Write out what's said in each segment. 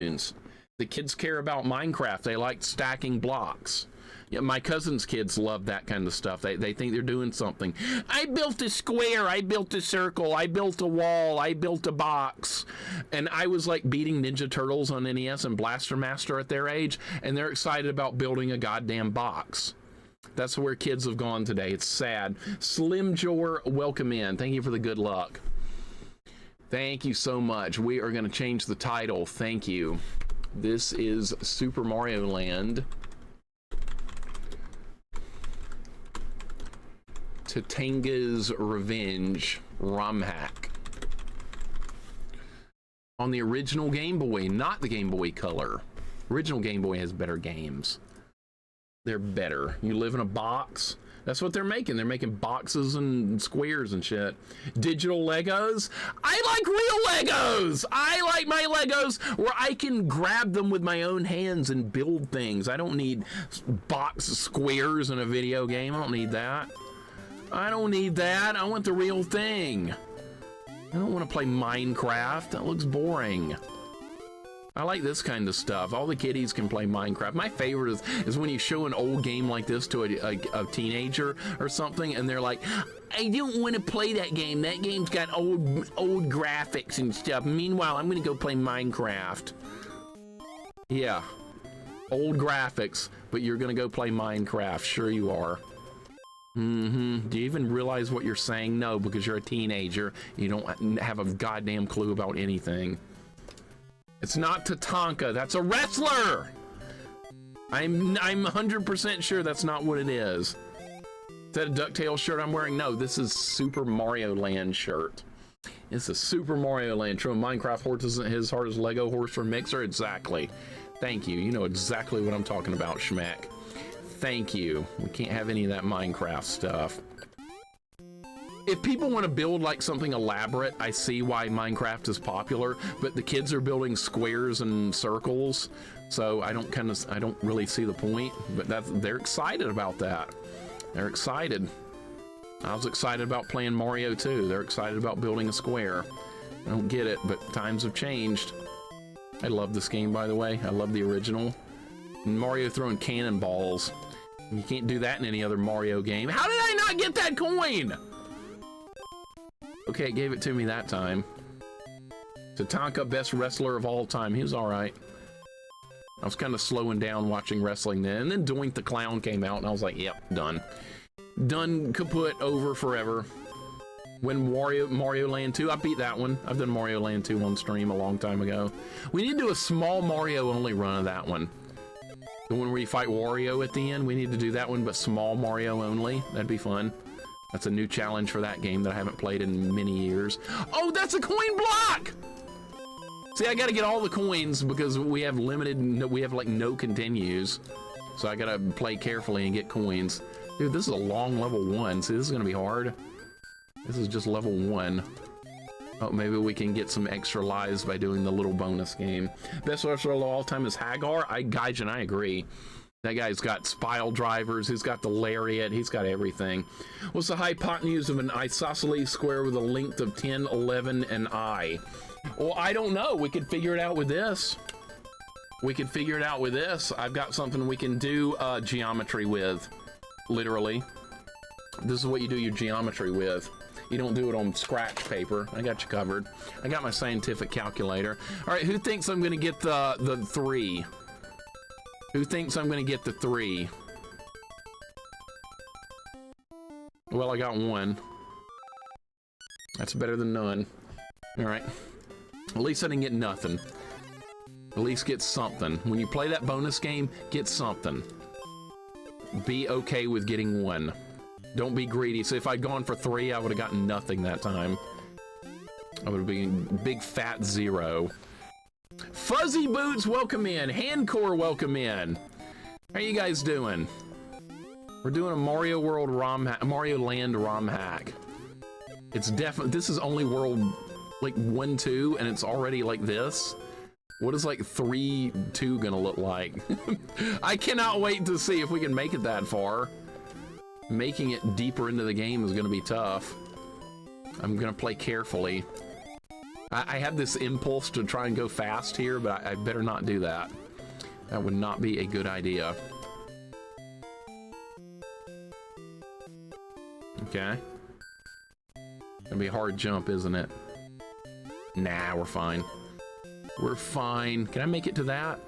The kids care about Minecraft. They like stacking blocks. Yeah, my cousin's kids love that kind of stuff. They think they're doing something. I built a square. I built a circle. I built a wall. I built a box. And I was like beating Ninja Turtles on NES and Blaster Master at their age, and they're excited about building a goddamn box. That's where kids have gone today. It's sad. Slim Jor, welcome in. Thank you for the good luck. Thank you so much. We are going to change the title. Thank you. This is Super Mario Land. TATANGA'S Revenge Romhack. On the original Game Boy, not the Game Boy Color. Original Game Boy has better games. They're better. You live in a box. That's what they're making. They're making boxes and squares and shit. Digital Legos. I like real Legos. I like my Legos where I can grab them with my own hands and build things. I don't need box squares in a video game. I don't need that. I don't need that. I want the real thing. I don't want to play Minecraft. That looks boring. I like this kind of stuff. All the kiddies can play Minecraft. My favorite is when you show an old game like this to a teenager or something, and they're like, I don't want to play that game. That game's got old graphics and stuff. Meanwhile, I'm going to go play Minecraft. Yeah. Old graphics, but you're going to go play Minecraft. Sure you are. Do you even realize what you're saying? No, because you're a teenager. You don't have a goddamn clue about anything. It's not Tatanka. That's a wrestler. I'm 100% sure that's not what it is. Is that a DuckTales shirt I'm wearing? No, this is Super Mario Land shirt. It's a Super Mario Land. True, Minecraft horse isn't his hard as Lego horse for Mixer. Exactly. Thank you. You know exactly what I'm talking about, Schmack. Thank you. We can't have any of that Minecraft stuff. If people want to build like something elaborate, I see why Minecraft is popular, but the kids are building squares and circles, so I don't really see the point, but they're excited about that. They're excited. I was excited about playing Mario too. They're excited about building a square. I don't get it, but times have changed. I love this game, by the way. I love the original. And Mario throwing cannonballs. You can't do that in any other Mario game. How did I not get that coin? Okay, it gave it to me that time. Tatanka, best wrestler of all time. He was all right. I was kind of slowing down watching wrestling then. And then Doink the Clown came out, and I was like, yep, done. Done, kaput, over forever. When Mario Land 2, I beat that one. I've done Mario Land 2 on stream a long time ago. We need to do a small Mario only run of that one. The one where you fight Wario at the end, we need to do that one, but small Mario only. That'd be fun. That's a new challenge for that game that I haven't played in many years. Oh, that's a coin block! See, I gotta get all the coins because we have like no continues. So I gotta play carefully and get coins. Dude, this is a long level 1. See, this is gonna be hard. This is just level 1. Oh, maybe we can get some extra lives by doing the little bonus game. Best wrestler of all time is Hagar. Gaijin, I agree. That guy's got spile drivers, he's got the lariat, he's got everything. What's the hypotenuse of an isosceles square with a length of 10, 11, and I? Well, I don't know. We could figure it out with this. We could figure it out with this. I've got something we can do geometry with. Literally. This is what you do your geometry with. You don't do it on scratch paper. I got you covered. I got my scientific calculator. All right, who thinks I'm gonna get the 3? Who thinks I'm gonna get the 3? Well, I got 1. That's better than none. All right. At least I didn't get nothing. At least get something. When you play that bonus game, get something. Be okay with getting 1. Don't be greedy. So if I'd gone for 3, I would have gotten nothing that time. I would have been big fat 0. Fuzzy Boots, welcome in. Handcore, welcome in. How you guys doing? We're doing a Mario World Mario Land ROM hack. It's definitely, this is only world like 1, 2, and it's already like this. What is like 3, 2 gonna look like? I cannot wait to see if we can make it that far. Making it deeper into the game is gonna be tough. I'm gonna play carefully. I have this impulse to try and go fast here, but I better not do that. That would not be a good idea. Okay. Gonna be a hard jump, isn't it? Nah, we're fine. We're fine. Can I make it to that?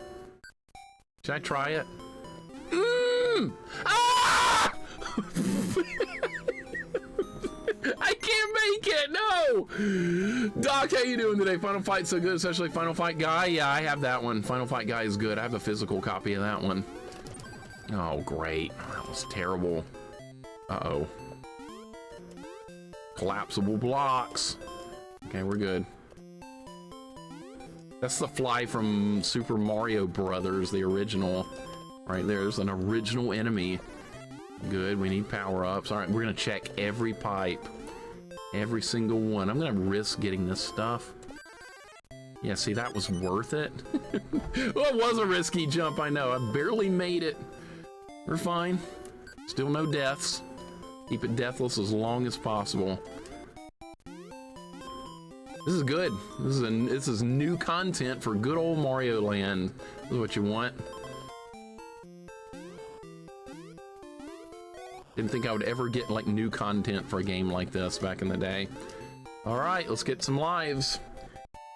Should I try it? Ah! I can't make it, no! Doc, how you doing today? Final Fight so good, especially Final Fight Guy. Yeah, I have that one. Final Fight Guy is good. I have a physical copy of that one. Oh, great. That was terrible. Uh-oh. Collapsible blocks. Okay, we're good. That's the fly from Super Mario Brothers, the original. Right there's an original enemy. Good, we need power-ups. All right, we're gonna check every pipe. Every single one. I'm gonna risk getting this stuff. Yeah, see, that was worth it. Well, it was a risky jump, I know. I barely made it. We're fine. Still no deaths. Keep it deathless as long as possible. This is good. This is new content for good old Mario Land. This is what you want. Didn't think I would ever get like new content for a game like this back in the day. All right, let's get some lives.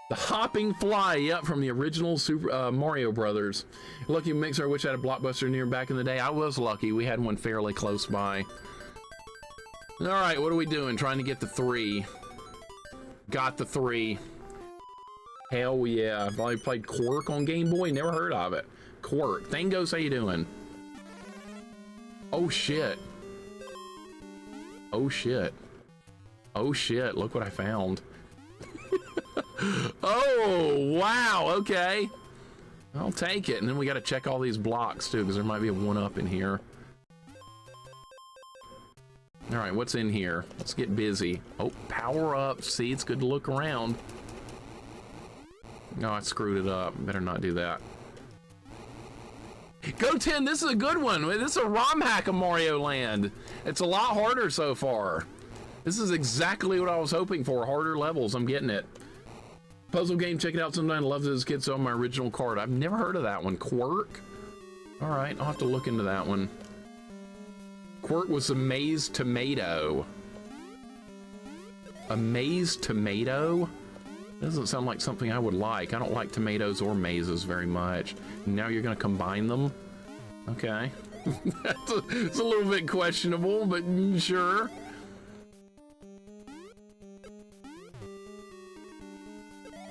The hopping fly, yep, from the original Super Mario Brothers. Lucky Mixer, I wish I had a Blockbuster near back in the day. I was lucky. We had one fairly close by. All right, what are we doing? Trying to get the 3. Got the 3. Hell yeah. I've only played Quirk on Game Boy. Never heard of it. Quirk. Thangos, how you doing? Oh, shit. Oh, shit. Oh, shit. Look what I found. Oh, wow. Okay. I'll take it. And then we got to check all these blocks, too, because there might be a 1-up in here. All right, what's in here? Let's get busy. Oh, power up. See, it's good to look around. No, I screwed it up. Better not do that. Go 10, this is a good one. This is a Romhack of Mario Land. It's a lot harder so far. This is exactly what I was hoping for. Harder levels. I'm getting it. Puzzle game, check it out sometime. Loved it as a kid, so on my original card. I've never heard of that one. Quirk? All right, I'll have to look into that one. Quirk was a Maze Tomato. A Maze Tomato? Doesn't sound like something I would like. I don't like tomatoes or mazes very much. Now you're gonna combine them? Okay. It's a little bit questionable, but sure.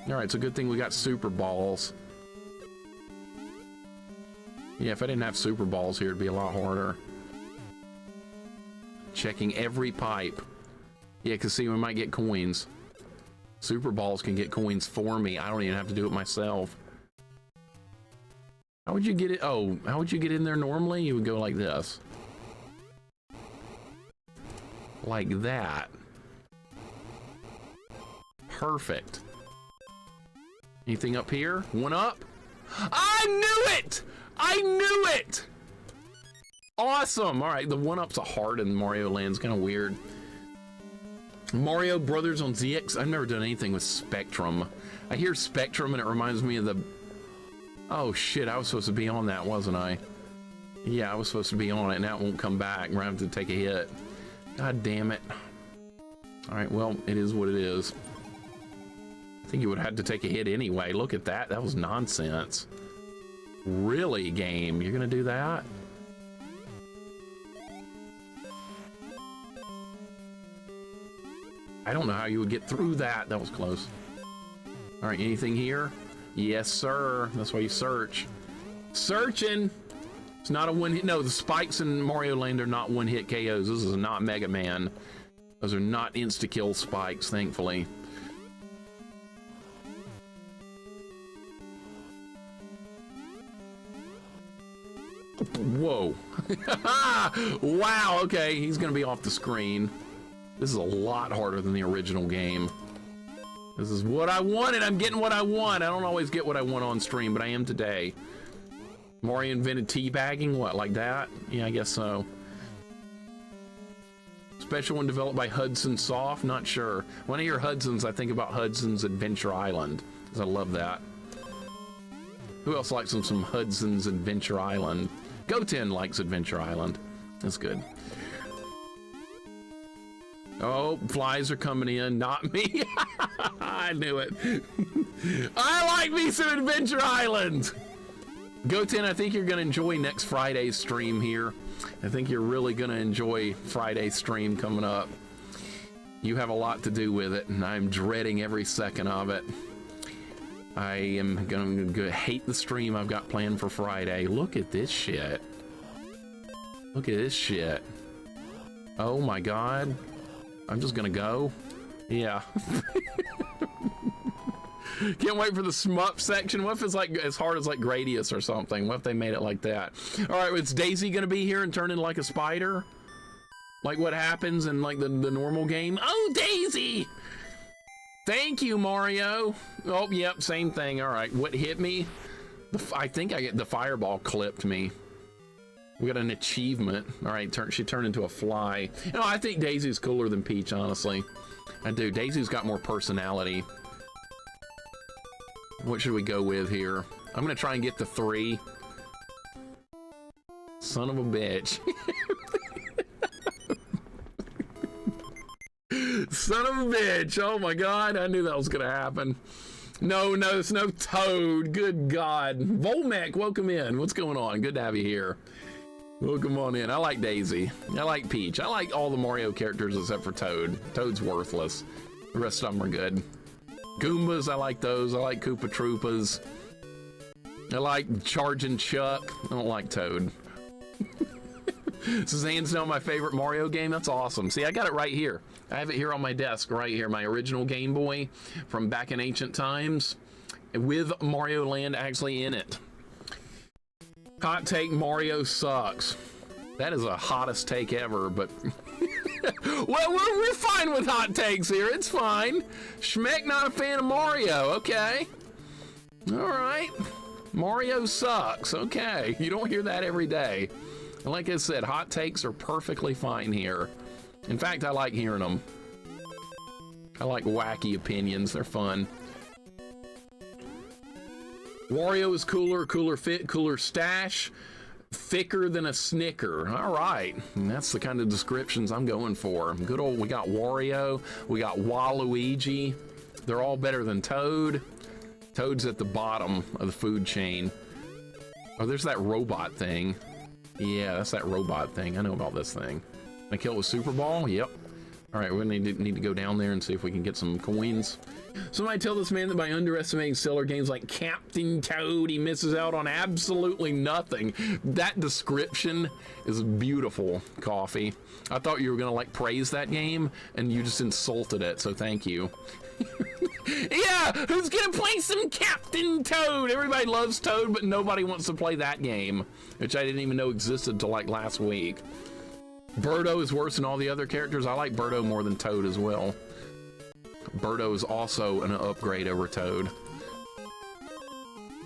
All right, it's a good thing we got super balls. Yeah, if I didn't have super balls here, it'd be a lot harder. Checking every pipe. Yeah, because see, we might get coins. Super balls can get coins for me. I don't even have to do it myself. How would you get it? Oh, how would you get in there normally? You would go like this. Like that. Perfect. Anything up here? 1-up? I knew it! I knew it! Awesome! All right, the 1-up's a hard in Mario Land's kind of weird. Mario Brothers on ZX. I've never done anything with Spectrum. I hear Spectrum and it reminds me of the... Oh shit, I was supposed to be on that, wasn't I? Yeah, I was supposed to be on it and that won't come back. We're gonna have to take a hit. God damn it. All right, well, it is what it is. I think you would have had to take a hit anyway. Look at that. That was nonsense. Really, game? You're gonna do that? I don't know how you would get through that. That was close. All right, anything here? Yes, sir. That's why you search. Searching. It's not a one-hit. No, the spikes in Mario Land are not one-hit KOs. This is not Mega Man. Those are not insta-kill spikes, thankfully. Whoa. Wow, okay. He's going to be off the screen. This is a lot harder than the original game. This is what I wanted. I'm getting what I want. I don't always get what I want on stream, but I am today. Mario invented teabagging? What, like that? Yeah, I guess so. Special one developed by Hudson Soft. Not sure. When I hear Hudson's, I think about Hudson's Adventure Island, because I love that. Who else likes some Hudson's Adventure Island? Goten likes Adventure Island. That's good. Oh, flies are coming in. Not me. I knew it. I like me some Adventure Island. Goten, I think you're going to enjoy next Friday's stream here. I think you're really going to enjoy Friday's stream coming up. You have a lot to do with it, and I'm dreading every second of it. I am going to hate the stream I've got planned for Friday. Look at this shit. Look at this shit. Oh my God. I'm just going to go. Yeah. Can't wait for the shmup section. What if it's like as hard as like Gradius or something? What if they made it like that? All right, is Daisy gonna be here and turn into like a spider? Like what happens in like the normal game? Oh, Daisy! Thank you, Mario. Oh, yep, same thing. All right, what hit me? I think I get the fireball clipped me. We got an achievement. All right, she turned into a fly. No, I think Daisy's cooler than Peach, honestly. I do. Daisy's got more personality. What should we go with here? I'm gonna try and get the 3. Son of a bitch. Son of a bitch. Oh my God, I knew that was gonna happen. No, it's no Toad. Good God. Romhack, welcome in. What's going on? Good to have you here. Welcome on in. I like Daisy. I like Peach. I like all the Mario characters except for Toad. Toad's worthless. The rest of them are good. Goombas, I like those. I like Koopa Troopas. I like Charging Chuck. I don't like Toad. This is hands down my favorite Mario game. That's awesome. See, I got it right here. I have it here on my desk right here. My original Game Boy from back in ancient times with Mario Land actually in it. Hot take, Mario sucks. That is a hottest take ever, but... Well, we're fine with hot takes here. It's fine. Schmeck not a fan of Mario. Okay. All right. Mario sucks. Okay. You don't hear that every day. And like I said, hot takes are perfectly fine here. In fact, I like hearing them. I like wacky opinions. They're fun. Wario is cooler, cooler fit, cooler stash. Thicker than a Snicker. All right, and that's the kind of descriptions I'm going for. Good old, we got Wario, we got Waluigi. They're all better than Toad. Toad's at the bottom of the food chain. Oh, there's that robot thing. Yeah, that's that robot thing. I know about this thing. Can I kill it with Super Ball? Yep. All right, we need to go down there and see if we can get some coins. Somebody tell this man that by underestimating stellar games like Captain Toad, he misses out on absolutely nothing. That description is beautiful, Coffee. I thought you were gonna like praise that game, and you just insulted it, so thank you. Yeah, who's gonna play some Captain Toad? Everybody loves Toad, but nobody wants to play that game, which I didn't even know existed until like last week. Birdo is worse than all the other characters. I like Birdo more than Toad as well. Birdo is also an upgrade over Toad.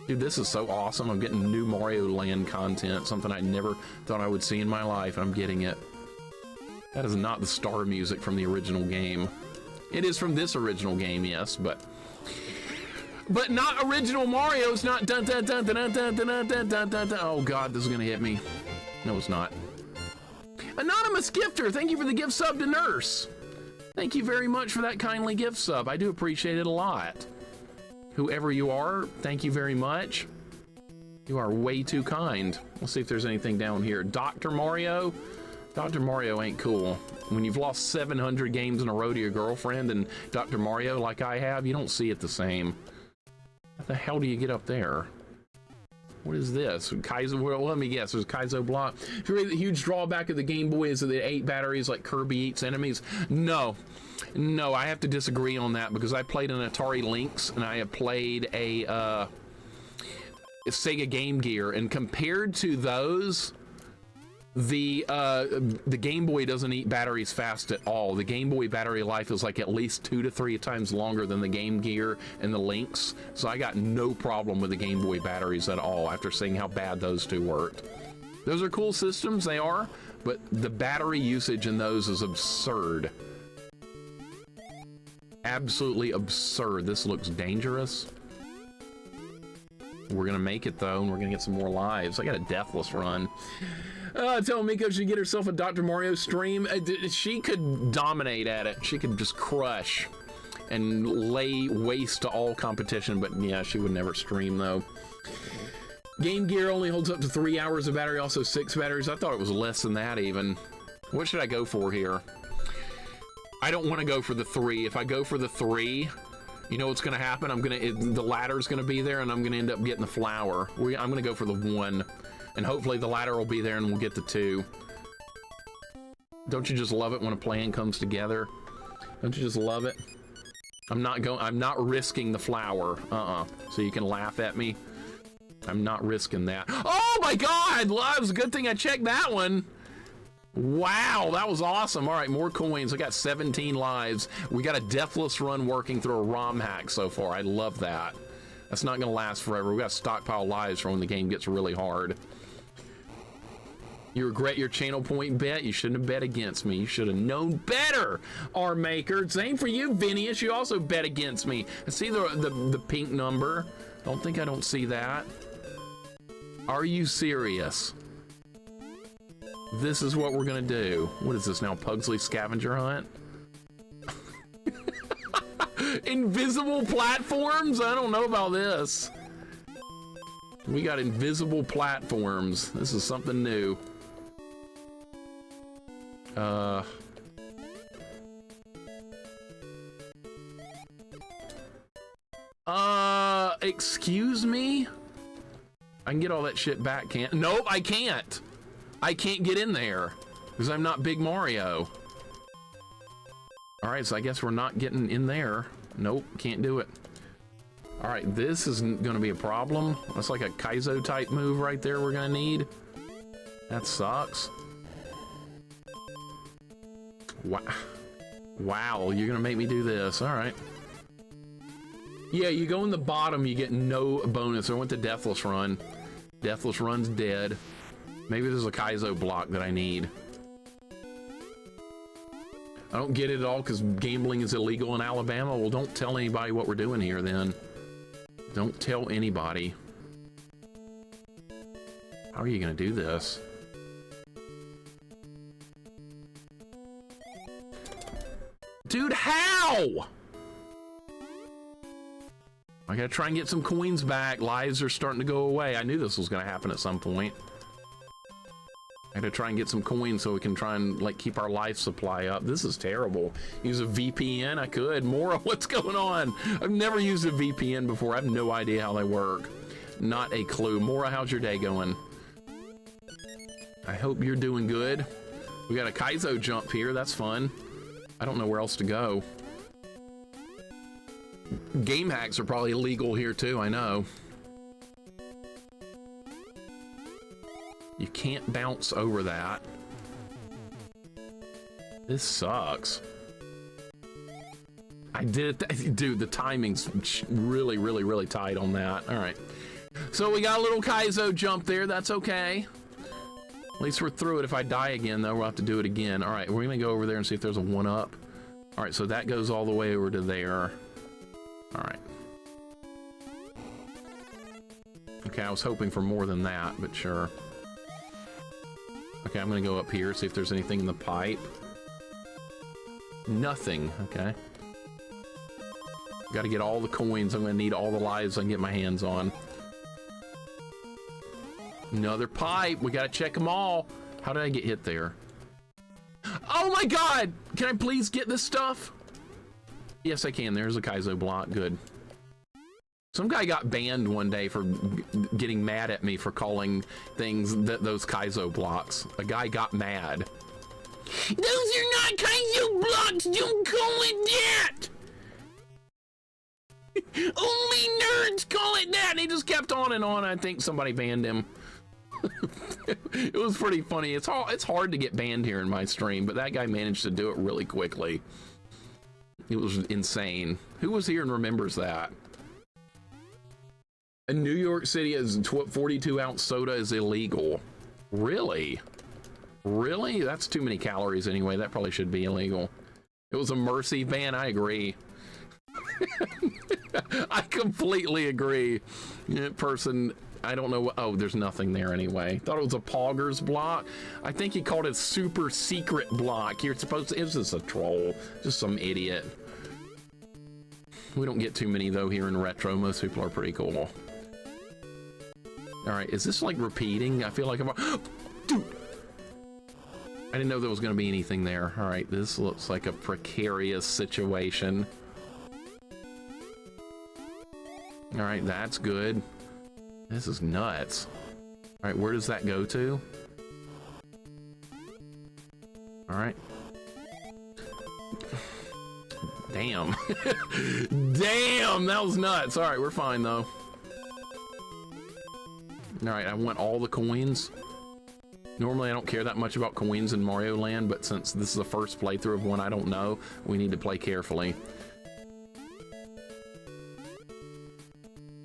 Dude, this is so awesome. I'm getting new Mario Land content, something I never thought I would see in my life, and I'm getting it. That is not the star music from the original game. It is from this original game, yes, but not original Mario. It's not dun dun dun dun dun dun dun dun dun dun dun. Oh God, this is gonna hit me. No, it's not. Anonymous Gifter, thank you for the gift sub to Nurse. Thank you very much for that kindly gift sub. I do appreciate it a lot. Whoever you are, thank you very much. You are way too kind. Let's see if there's anything down here. Dr. Mario? Dr. Mario ain't cool. When you've lost 700 games in a row to your girlfriend and Dr. Mario like I have, you don't see it the same. How the hell do you get up there? What is this? Kaizo, well, let me guess, there's Kaizo block. If you read the huge drawback of the Game Boy is that it ate batteries like Kirby eats enemies. No, I have to disagree on that because I played an Atari Lynx and I have played a Sega Game Gear, and compared to those, the Game Boy doesn't eat batteries fast at all. The Game Boy battery life is like at least 2 to 3 times longer than the Game Gear and the Lynx. So I got no problem with the Game Boy batteries at all after seeing how bad those two worked. Those are cool systems, they are, but the battery usage in those is absurd. Absolutely absurd. This looks dangerous. We're gonna make it though, and we're gonna get some more lives. I got a deathless run. Tell Miko she get herself a Dr. Mario stream. She could dominate at it. She could just crush and lay waste to all competition, but yeah, she would never stream though. Game Gear only holds up to 3 hours of battery, also 6 batteries. I thought it was less than that even. What should I go for here? I don't want to go for the 3. If I go for the 3, you know what's going to happen? The ladder's going to be there, and I'm going to end up getting the flower. I'm going to go for the 1, and hopefully the ladder will be there, and we'll get the 2. Don't you just love it when a plan comes together? Don't you just love it? I'm not risking the flower. So you can laugh at me. I'm not risking that. Oh my God! Lives. Good thing I checked that one. Wow, that was awesome. All right, more coins. I got 17 lives. We got a deathless run working through a Romhack so far. I love that. That's not gonna last forever. We got to stockpile lives for when the game gets really hard. You regret your channel point bet? You shouldn't have bet against me. You should have known better, R-Maker. Same for you, Vinius. You also bet against me. I see the pink number. I don't see that. Are you serious? This is what we're gonna do. What is this now, Pugsley scavenger hunt? Invisible platforms? I don't know about this. We got invisible platforms. This is something new. Excuse me? I can get all that shit back, can't? Nope, I can't. I can't get in there because I'm not Big Mario. All right, so I guess we're not getting in there. Nope, can't do it. All right, this isn't gonna be a problem. That's like a Kaizo type move right there we're gonna need. That sucks. Wow. Wow, you're gonna make me do this. All right. Yeah, you go in the bottom, you get no bonus. I went to Deathless Run. Deathless Run's dead. Maybe there's a Kaizo block that I need. I don't get it at all because gambling is illegal in Alabama. Well, don't tell anybody what we're doing here then. Don't tell anybody. How are you gonna do this? Dude, how? I gotta try and get some coins back. Lives are starting to go away. I knew this was gonna happen at some point. I gotta try and get some coins so we can try and like keep our life supply up. This is terrible. Use a VPN? I could. Mora, what's going on? I've never used a VPN before. I have no idea how they work. Not a clue. Mora, how's your day going? I hope you're doing good. We got a Kaizo jump here. That's fun. I don't know where else to go. Game hacks are probably illegal here too, I know. You can't bounce over that. This sucks. I did it, dude, the timing's really, really, really tight on that. All right. So we got a little Kaizo jump there, that's okay. At least we're through it. If I die again though, we'll have to do it again. All right, we're gonna go over there and see if there's a 1-up. All right, so that goes all the way over to there. All right. Okay, I was hoping for more than that, but sure. Okay, I'm gonna go up here, see if there's anything in the pipe. Nothing, okay. Gotta get all the coins. I'm gonna need all the lives I can get my hands on. Another pipe, we gotta check them all. How did I get hit there? Oh my God! Can I please get this stuff? Yes, I can. There's a Kaizo block. Good. Some guy got banned one day for getting mad at me for calling things those Kaizo blocks. A guy got mad. Those are not Kaizo blocks! Don't call it that! Only nerds call it that! And he just kept on and on. I think somebody banned him. It was pretty funny. It's hard to get banned here in my stream, but that guy managed to do it really quickly. It was insane. Who was here and remembers that? In New York City, 42-ounce soda is illegal. Really? Really? That's too many calories anyway. That probably should be illegal. It was a mercy ban. I agree. I completely agree. Person, I don't know. Oh, there's nothing there anyway. Thought it was a Poggers block. I think he called it super secret block. You're supposed to, it was just a troll. Just some idiot. We don't get too many though here in retro. Most people are pretty cool. All right, is this like repeating? I feel like I'm, dude. I didn't know there was going to be anything there. All right, this looks like a precarious situation. All right, that's good. This is nuts. All right, where does that go to? All right. Damn. Damn, that was nuts. All right, we're fine though. All right, I want all the coins. Normally I don't care that much about coins in Mario Land, but since this is the first playthrough of one I don't know, we need to play carefully.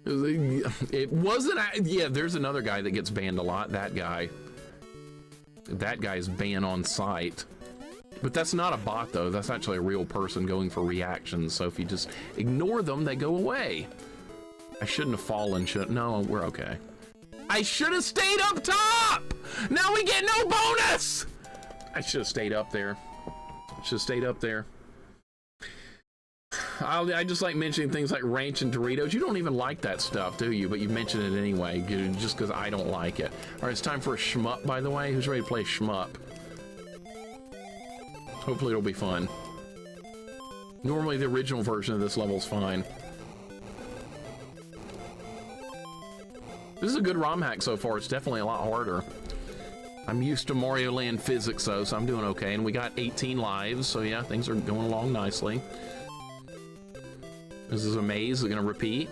It wasn't, yeah, there's another guy that gets banned a lot, that guy. That guy's banned on site. But that's not a bot though, that's actually a real person going for reactions, so if you just ignore them, they go away. I shouldn't have fallen, no, we're okay. I should have stayed up top! Now we get no bonus! I should have stayed up there. Should have stayed up there. I just like mentioning things like ranch and Doritos. You don't even like that stuff, do you? But you mention it anyway, just because I don't like it. All right, it's time for a shmup, by the way. Who's ready to play shmup? Hopefully it'll be fun. Normally the original version of this level is fine. This is a good Romhack so far. It's definitely a lot harder. I'm used to Mario Land physics though, so I'm doing okay. And we got 18 lives, so yeah, things are going along nicely. This is a maze. Is it gonna repeat?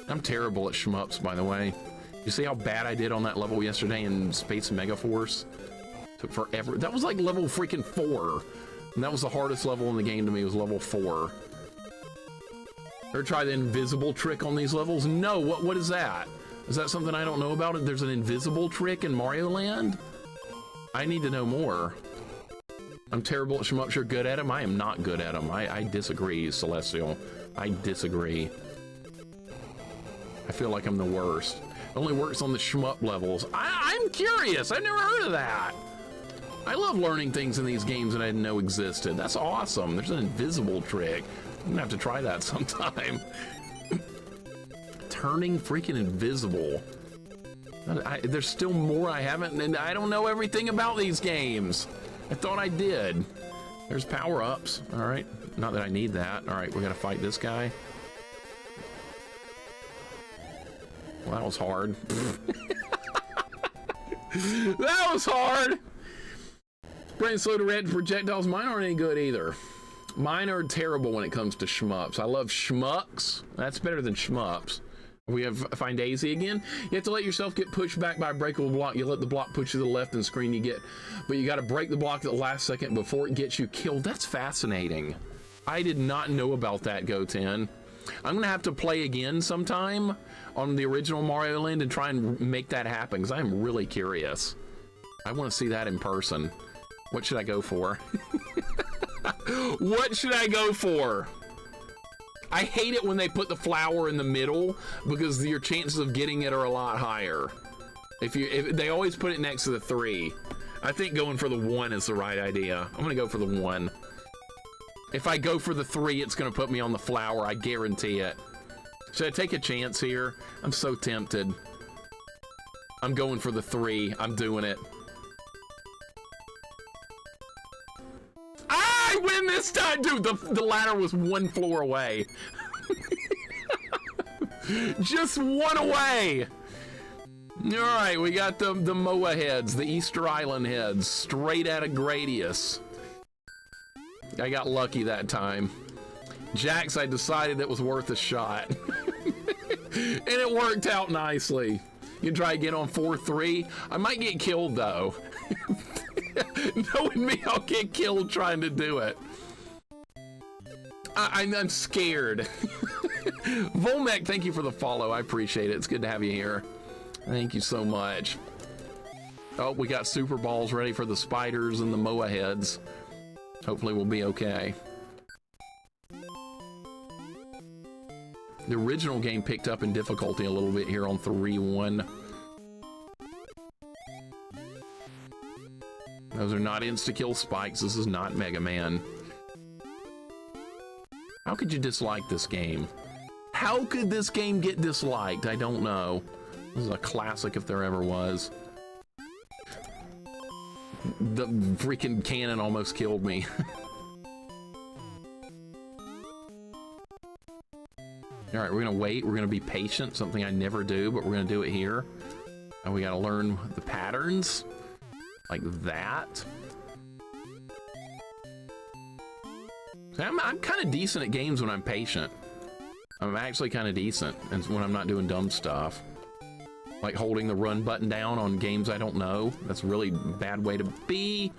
I'm terrible at shmups, by the way. You see how bad I did on that level yesterday in Space Megaforce? Took forever. That was like level freaking 4. And that was the hardest level in the game to me, was level 4. Ever try the invisible trick on these levels? No, what is that? Is that something I don't know about? There's an invisible trick in Mario Land? I need to know more. I'm terrible at shmups. You're good at them? I am not good at them. I disagree, Celestial. I disagree. I feel like I'm the worst. It only works on the shmup levels. I'm curious. I've never heard of that. I love learning things in these games that I didn't know existed. That's awesome. There's an invisible trick. I'm gonna have to try that sometime. Turning freaking invisible. There's still more I haven't, and I don't know everything about these games. I thought I did. There's power-ups. All right, not that I need that. All right, we're gonna fight this guy. Well, that was hard. That was hard. Brain slow to red projectiles. Mine aren't any good either. Mine are terrible when it comes to shmups. I love shmucks. That's better than shmups. We have Find Daisy again. You have to let yourself get pushed back by a breakable block. You let the block push you to the left and screen you get, but you got to break the block at the last second before it gets you killed. That's fascinating. I did not know about that, Goten. I'm gonna have to play again sometime on the original Mario Land and try and make that happen, because I'm really curious. I want to see that in person. What should I go for? What should I go for? I hate it when they put the flower in the middle, because your chances of getting it are a lot higher. If they always put it next to the 3. I think going for the 1 is the right idea. I'm gonna go for the 1. If I go for the 3, it's gonna put me on the flower, I guarantee it. Should I take a chance here? I'm so tempted. I'm going for the 3. I'm doing it. I win this time! Dude, the ladder was 1 floor away. Just 1 away! Alright, we got the MOA heads, the Easter Island heads, straight out of Gradius. I got lucky that time. Jax, I decided it was worth a shot. And it worked out nicely. You can try again on 4-3. I might get killed though. Knowing me, I'll get killed trying to do it. I'm scared. Volmec, thank you for the follow. I appreciate it. It's good to have you here. Thank you so much. Oh, we got super balls ready for the spiders and the moa heads. Hopefully we'll be okay. The original game picked up in difficulty a little bit here on 3-1. Those are not insta-kill spikes. This is not Mega Man. How could you dislike this game? How could this game get disliked? I don't know. This is a classic if there ever was. The freaking cannon almost killed me. All right, we're gonna wait. We're gonna be patient, something I never do, but we're gonna do it here. And we gotta learn the patterns, like that. I'm kind of decent at games when I'm patient. I'm actually kind of decent and when I'm not doing dumb stuff. Like holding the run button down on games I don't know. That's a really bad way to be.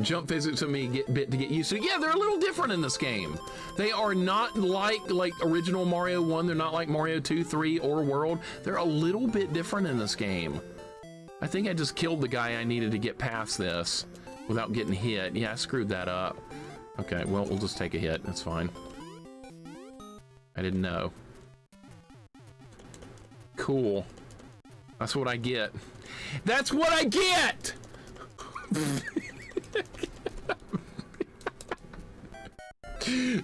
Jump physics to me get bit to get used to. Yeah, they're a little different in this game. They are not like original Mario 1. They're not like Mario 2, 3, or World. They're a little bit different in this game. I think I just killed the guy I needed to get past this without getting hit. Yeah, I screwed that up. Okay, well, we'll just take a hit. That's fine. I didn't know. Cool. That's what I get. That's what I get!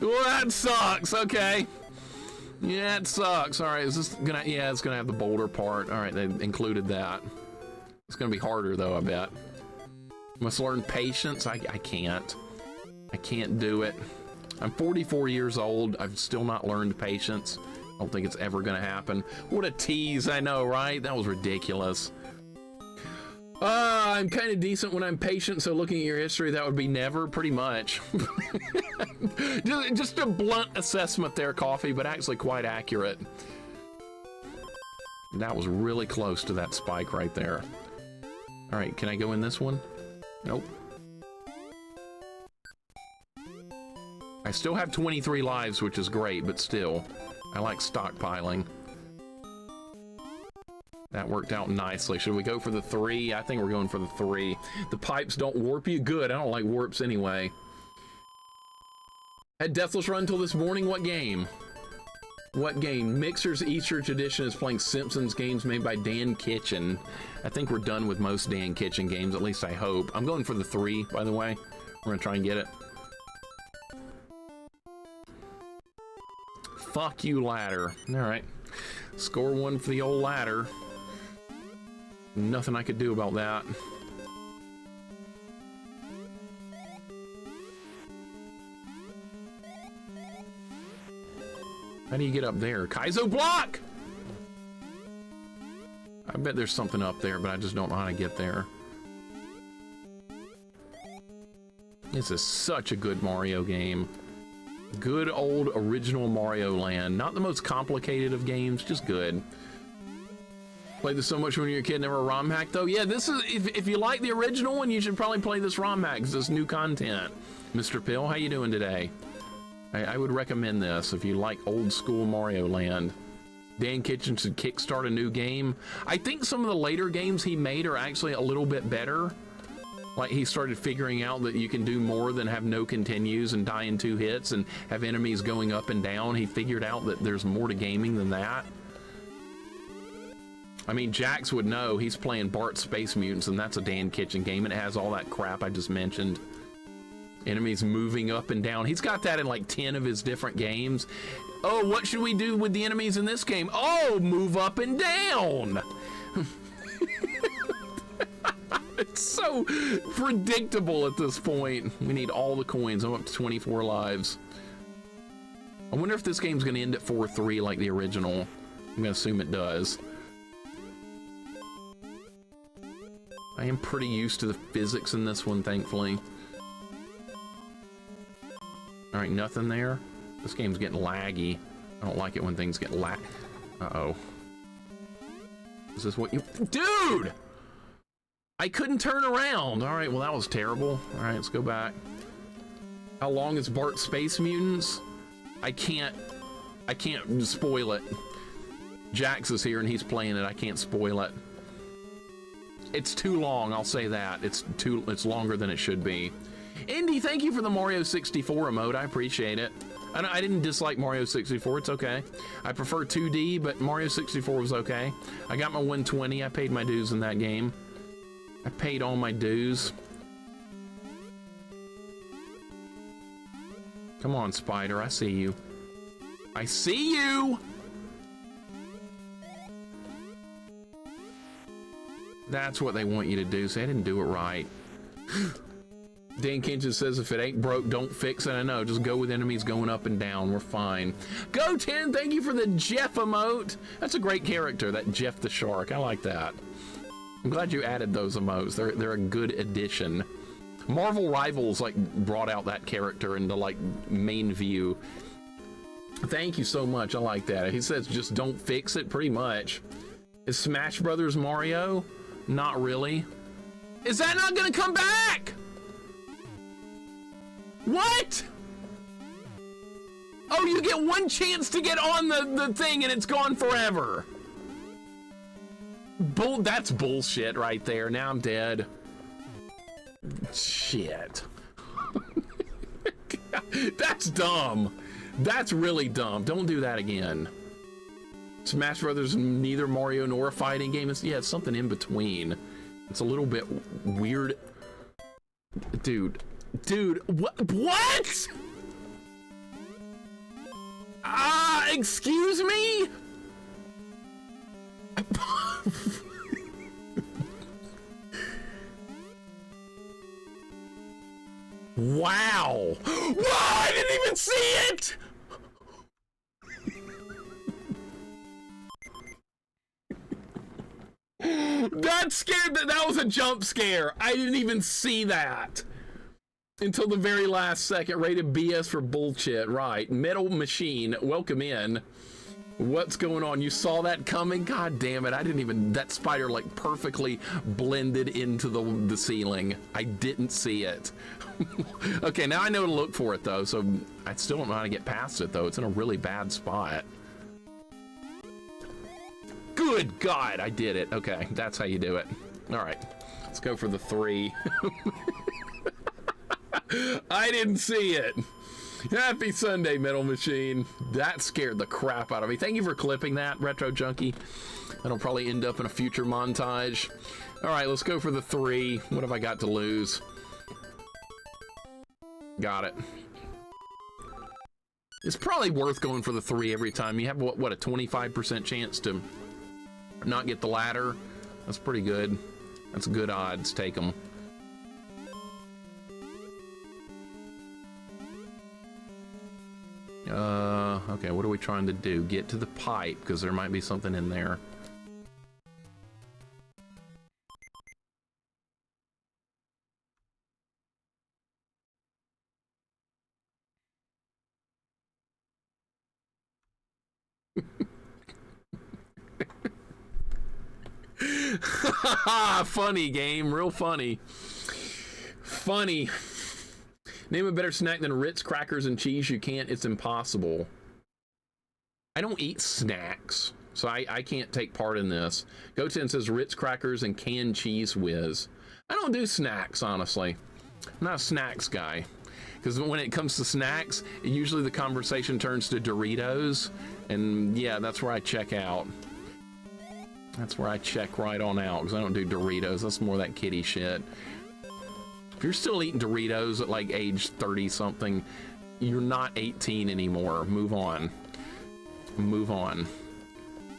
Well, that sucks. Okay. Yeah, it sucks. All right, is this gonna... Yeah, it's gonna have the boulder part. All right, they included that. It's gonna be harder, though, I bet. Must learn patience. I can't. I can't do it. I'm 44 years old. I've still not learned patience. I don't think it's ever gonna happen. What a tease, I know, right? That was ridiculous. I'm kind of decent when I'm patient, so looking at your history, that would be never, pretty much. Just a blunt assessment there, Coffee, but actually quite accurate. That was really close to that spike right there. All right, can I go in this one? Nope. I still have 23 lives, which is great, but still, I like stockpiling. That worked out nicely. Should we go for the 3? I think we're going for the 3. The pipes don't warp you? Good. I don't like warps anyway. Had Deathless Run till this morning. What game? What game? Mixer's Easter tradition is playing Simpsons games made by Dan Kitchen. I think we're done with most Dan Kitchen games, at least I hope. I'm going for the 3, by the way. We're gonna try and get it. Fuck you, ladder. All right. Score 1 for the old ladder. Nothing I could do about that. How do you get up there? Kaizo block! I bet there's something up there, but I just don't know how to get there. This is such a good Mario game. Good old original Mario Land. Not the most complicated of games, just good. Played this so much when you were a kid, never a Romhack though. Yeah, this is, if you like the original one, you should probably play this Romhack, because it's new content. Mr. Pill, how you doing today? I would recommend this if you like old school Mario Land. Dan Kitchen should kickstart a new game. I think some of the later games he made are actually a little bit better. Like he started figuring out that you can do more than have no continues and die in 2 hits and have enemies going up and down. He figured out that there's more to gaming than that. I mean, Jax would know. He's playing Bart's Space Mutants, and that's a Dan Kitchen game, and it has all that crap I just mentioned. Enemies moving up and down. He's got that in like 10 of his different games. Oh, what should we do with the enemies in this game? Oh, move up and down. It's so predictable at this point. We need all the coins. I'm up to 24 lives. I wonder if this game's going to end at 4-3 like the original. I'm going to assume it does. I am pretty used to the physics in this one, thankfully. All right, nothing there. This game's getting laggy. I don't like it when things get lag. Uh-oh. Is this what you... Dude! I couldn't turn around. All right, well, that was terrible. All right, let's go back. How long is Bart's Space Mutants? I can't spoil it. Jax is here and he's playing it. I can't spoil it. It's too long, I'll say that. It's longer than it should be. Indy, thank you for the Mario 64 emote. I appreciate it. I didn't dislike Mario 64. It's okay. I prefer 2D, but Mario 64 was okay. I got my 120. I paid my dues in that game. I paid all my dues. Come on, Spider. I see you. I see you! That's what they want you to do, so I didn't do it right. Dan Kinchin says if it ain't broke, don't fix it. I know, just go with enemies going up and down. We're fine. Go 10, thank you for the Jeff emote. That's a great character, that Jeff the Shark. I like that. I'm glad you added those emotes. They're a good addition. Marvel Rivals like brought out that character into like main view. Thank you so much. I like that. He says just don't fix it, pretty much. Is Smash Brothers Mario? Not really. Is that not gonna come back? What? Oh, you get one chance to get on the thing and it's gone forever. That's bullshit right there. Now I'm dead. Shit. That's dumb. That's really dumb. Don't do that again. Smash Brothers, neither Mario nor a fighting game. It's something in between. It's a little bit weird. Dude, what? Excuse me? Wow. Whoa, I didn't even see it. That scared, that was a jump scare. I didn't even see that until the very last second. Rated BS for bullshit. Right. Metal Machine, welcome in. What's going on? You saw that coming? God damn it. I didn't even, that spider like perfectly blended into the ceiling. I didn't see it. Okay, now I know to look for it though, so I still don't know how to get past it though. It's in a really bad spot. Good God, I did it. Okay, that's how you do it. All right, let's go for the 3. I didn't see it. Happy Sunday, Metal Machine. That scared the crap out of me. Thank you for clipping that, Retro Junkie. That'll probably end up in a future montage. All right, let's go for the 3. What have I got to lose? Got it. It's probably worth going for the 3 every time. You have, what a 25% chance to not get the ladder. That's pretty good. That's good odds. Take them. Okay, what are we trying to do? Get to the pipe, because there might be something in there. Funny game, real funny. Funny. Name a better snack than Ritz crackers and cheese. You can't, it's impossible. I don't eat snacks, so I can't take part in this. Goten says Ritz crackers and canned cheese whiz. I don't do snacks, honestly. I'm not a snacks guy. Because when it comes to snacks, usually the conversation turns to Doritos. And yeah, that's where I check out. That's where I check right on out, because I don't do Doritos. That's more that kiddie shit. If you're still eating Doritos at like age 30 something, you're not 18 anymore. Move on. Move on.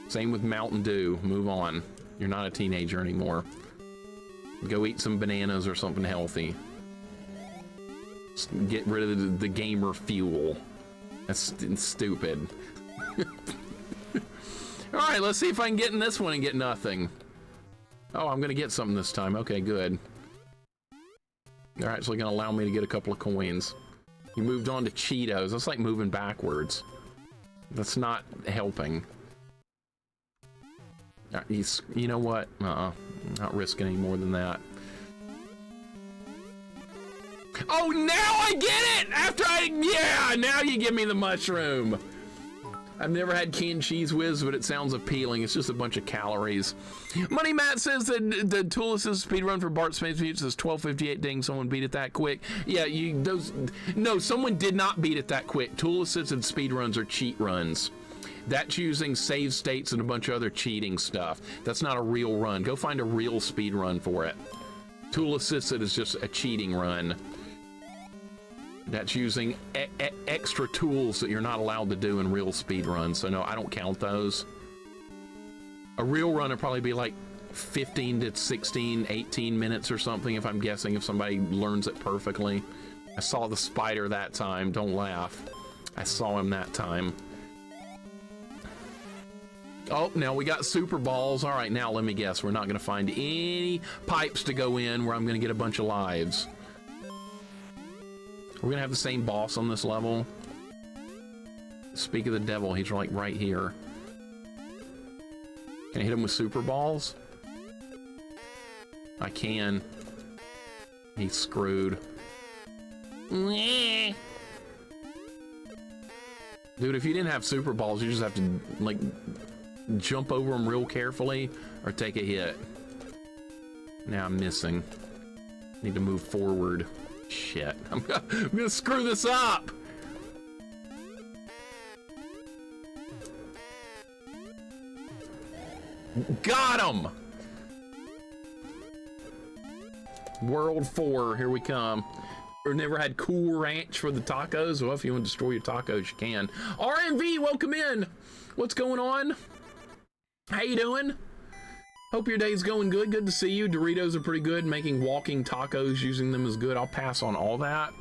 Same with Mountain Dew. Move on. You're not a teenager anymore. Go eat some bananas or something healthy. Just get rid of the gamer fuel. That's stupid. All right, let's see if I can get in this one and get nothing. Oh, I'm gonna get something this time. Okay, good. All right, so it's gonna allow me to get a couple of coins. You moved on to Cheetos. That's like moving backwards. That's not helping. You know what? Not risking any more than that. Oh, now I get it! After yeah, now you give me the mushroom. I've never had canned cheese whiz, but it sounds appealing. It's just a bunch of calories. Money Matt says that the tool assist speedrun for Bart Space Mute says 12:58. Ding, someone beat it that quick. Yeah, no, someone did not beat it that quick. Tool assisted speedruns are cheat runs. That's using save states and a bunch of other cheating stuff. That's not a real run. Go find a real speed run for it. Tool assisted is just a cheating run. That's using extra tools that you're not allowed to do in real speed runs. So no, I don't count those. A real run would probably be like 15 to 16, 18 minutes or something, if I'm guessing, if somebody learns it perfectly. I saw the spider that time. Don't laugh. I saw him that time. Oh, now we got super balls. All right, now let me guess. We're not going to find any pipes to go in where I'm going to get a bunch of lives. We're going to have the same boss on this level. Speak of the devil, he's like right here. Can I hit him with super balls? I can. He's screwed. Dude, if you didn't have super balls, you just have to, like, jump over them real carefully or take a hit. Now I'm missing. Need to move forward. Shit. I'm gonna screw this up. Got him. World 4, here we come. Or never had Cool Ranch for the tacos. Well, if you want to destroy your tacos, you can. RMV, welcome in. What's going on? How you doing? Hope your day's going good. Good to see you. Doritos are pretty good. Making walking tacos, using them is good. I'll pass on all that.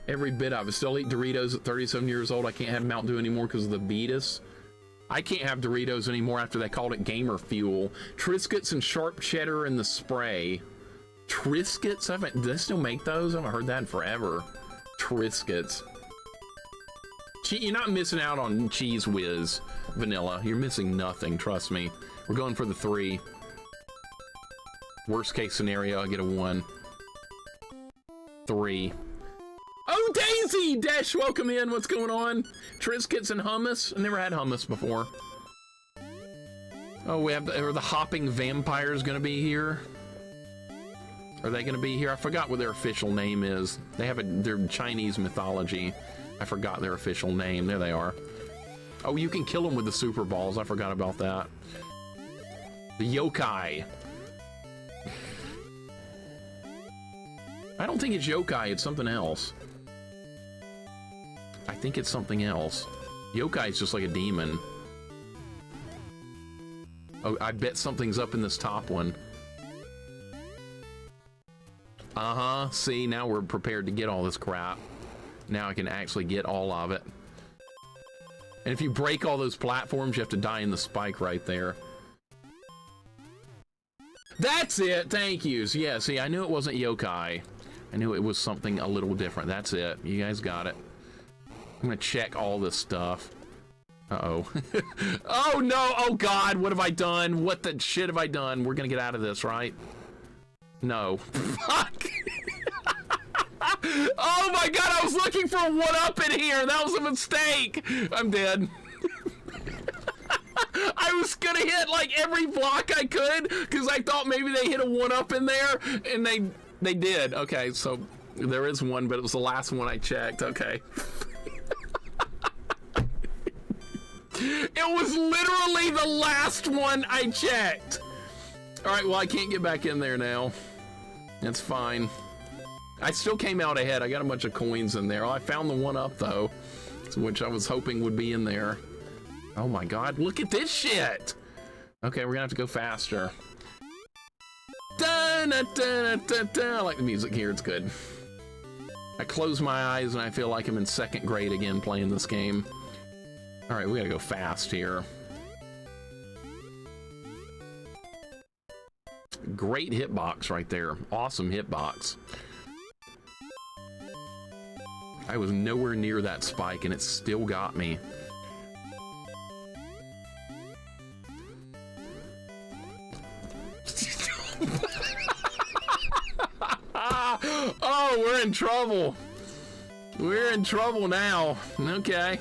Every bit of it. Still eat Doritos at 37 years old. I can't have Mountain Dew anymore because of the beatus. I can't have Doritos anymore after they called it gamer fuel. Triscuits and sharp cheddar in the spray. Triscuits? Do they still make those? I haven't heard that in forever. Triscuits. You're not missing out on Cheese Whiz vanilla. You're missing nothing, trust me. We're going for the 3. Worst case scenario, I get a 1. 3. Oh, Daisy! Dash, welcome in. What's going on? Triscuits and hummus? I never had hummus before. Oh, are the hopping vampires gonna be here? Are they gonna be here? I forgot what their official name is. They have their Chinese mythology. I forgot their official name. There they are. Oh, you can kill them with the super balls. I forgot about that. The yokai. I don't think it's yokai. It's something else. I think it's something else. Yokai is just like a demon. Oh, I bet something's up in this top one. Uh-huh. See, now we're prepared to get all this crap. Now I can actually get all of it. And if you break all those platforms, you have to die in the spike right there. That's it! Thank you! Yeah, see, I knew it wasn't yokai. I knew it was something a little different. That's it. You guys got it. I'm gonna check all this stuff. Uh-oh. Oh, no! Oh, God! What have I done? What the shit have I done? We're gonna get out of this, right? No. Fuck! Oh my god, I was looking for a 1-up in here. That was a mistake. I'm dead. I was gonna hit like every block I could because I thought maybe they hit a 1-up in there, and they did. Okay, so there is one, but it was the last one I checked. Okay. It was literally the last one I checked. All right, well, I can't get back in there now. That's fine. I still came out ahead. I got a bunch of coins in there. Oh, I found the 1-up though, which I was hoping would be in there. Oh my god, look at this shit! Okay, we're gonna have to go faster. Da, da, da, da, da. I like the music here, it's good. I close my eyes and I feel like I'm in 2nd grade again playing this game. Alright, we gotta go fast here. Great hitbox right there. Awesome hitbox. I was nowhere near that spike and it still got me. Oh, we're in trouble. We're in trouble now. Okay.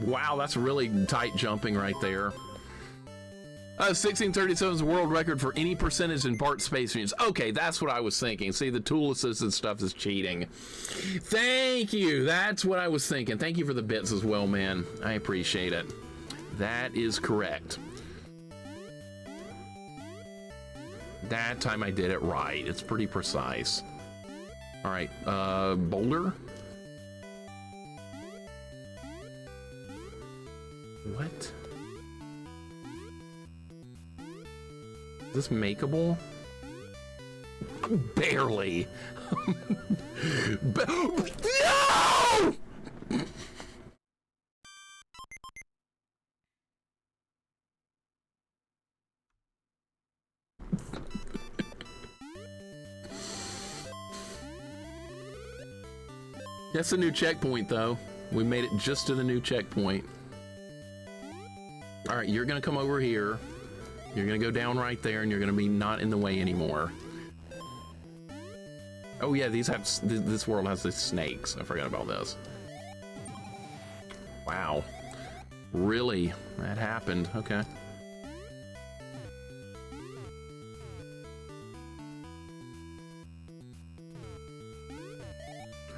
Wow, that's really tight jumping right there. 1637 is the world record for any percentage in BART space units. Okay, that's what I was thinking. See, the tool assisted stuff is cheating. Thank you. That's what I was thinking. Thank you for the bits as well, man. I appreciate it. That is correct. That time I did it right. It's pretty precise. All right, boulder. What? Is this makeable? Barely. No! That's a new checkpoint, though. We made it just to the new checkpoint. All right, you're gonna come over here. You're gonna go down right there, and you're gonna be not in the way anymore. Oh yeah, these have, this world has the snakes. I forgot about this. Wow. Really? That happened. Okay.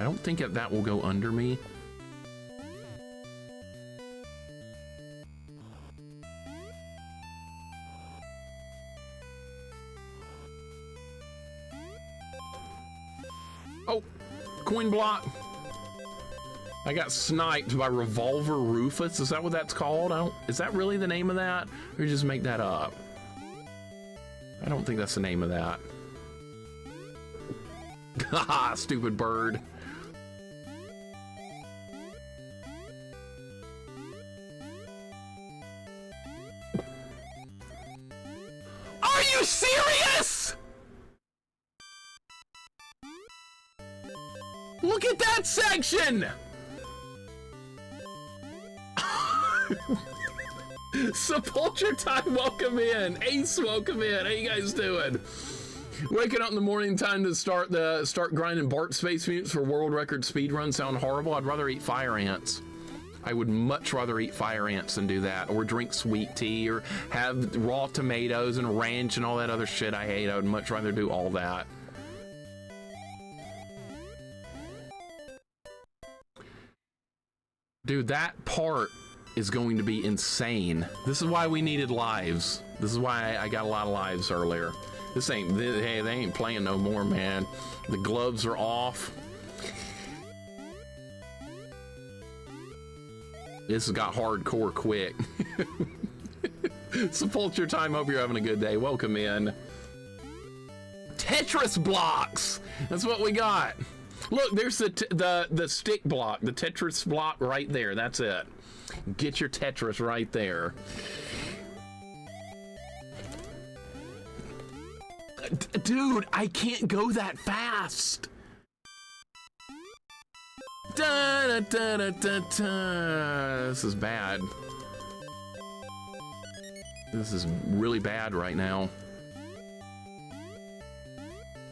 I don't think that will go under me. Oh, coin block. I got sniped by Revolver Rufus. Is that what that's called? Is that really the name of that? Or just make that up? I don't think that's the name of that. Haha, stupid bird. Are you serious? Look at that section! Sepulture time, welcome in. Ace, welcome in. How you guys doing? Waking up in the morning, time to start grinding BART space mutants for world record speed run. Sound horrible? I'd rather eat fire ants. I would much rather eat fire ants than do that, or drink sweet tea, or have raw tomatoes and ranch and all that other shit I hate. I would much rather do all that. Dude, that part is going to be insane. This is why we needed lives. This is why I got a lot of lives earlier. Hey, they ain't playing no more, man. The gloves are off. This has got hardcore quick. Sepulture time, hope you're having a good day. Welcome in. Tetris blocks! That's what we got. Look, there's the stick block, the Tetris block right there. That's it. Get your Tetris right there. Dude, I can't go that fast. Da, da, da, da, da, da. This is bad. This is really bad right now.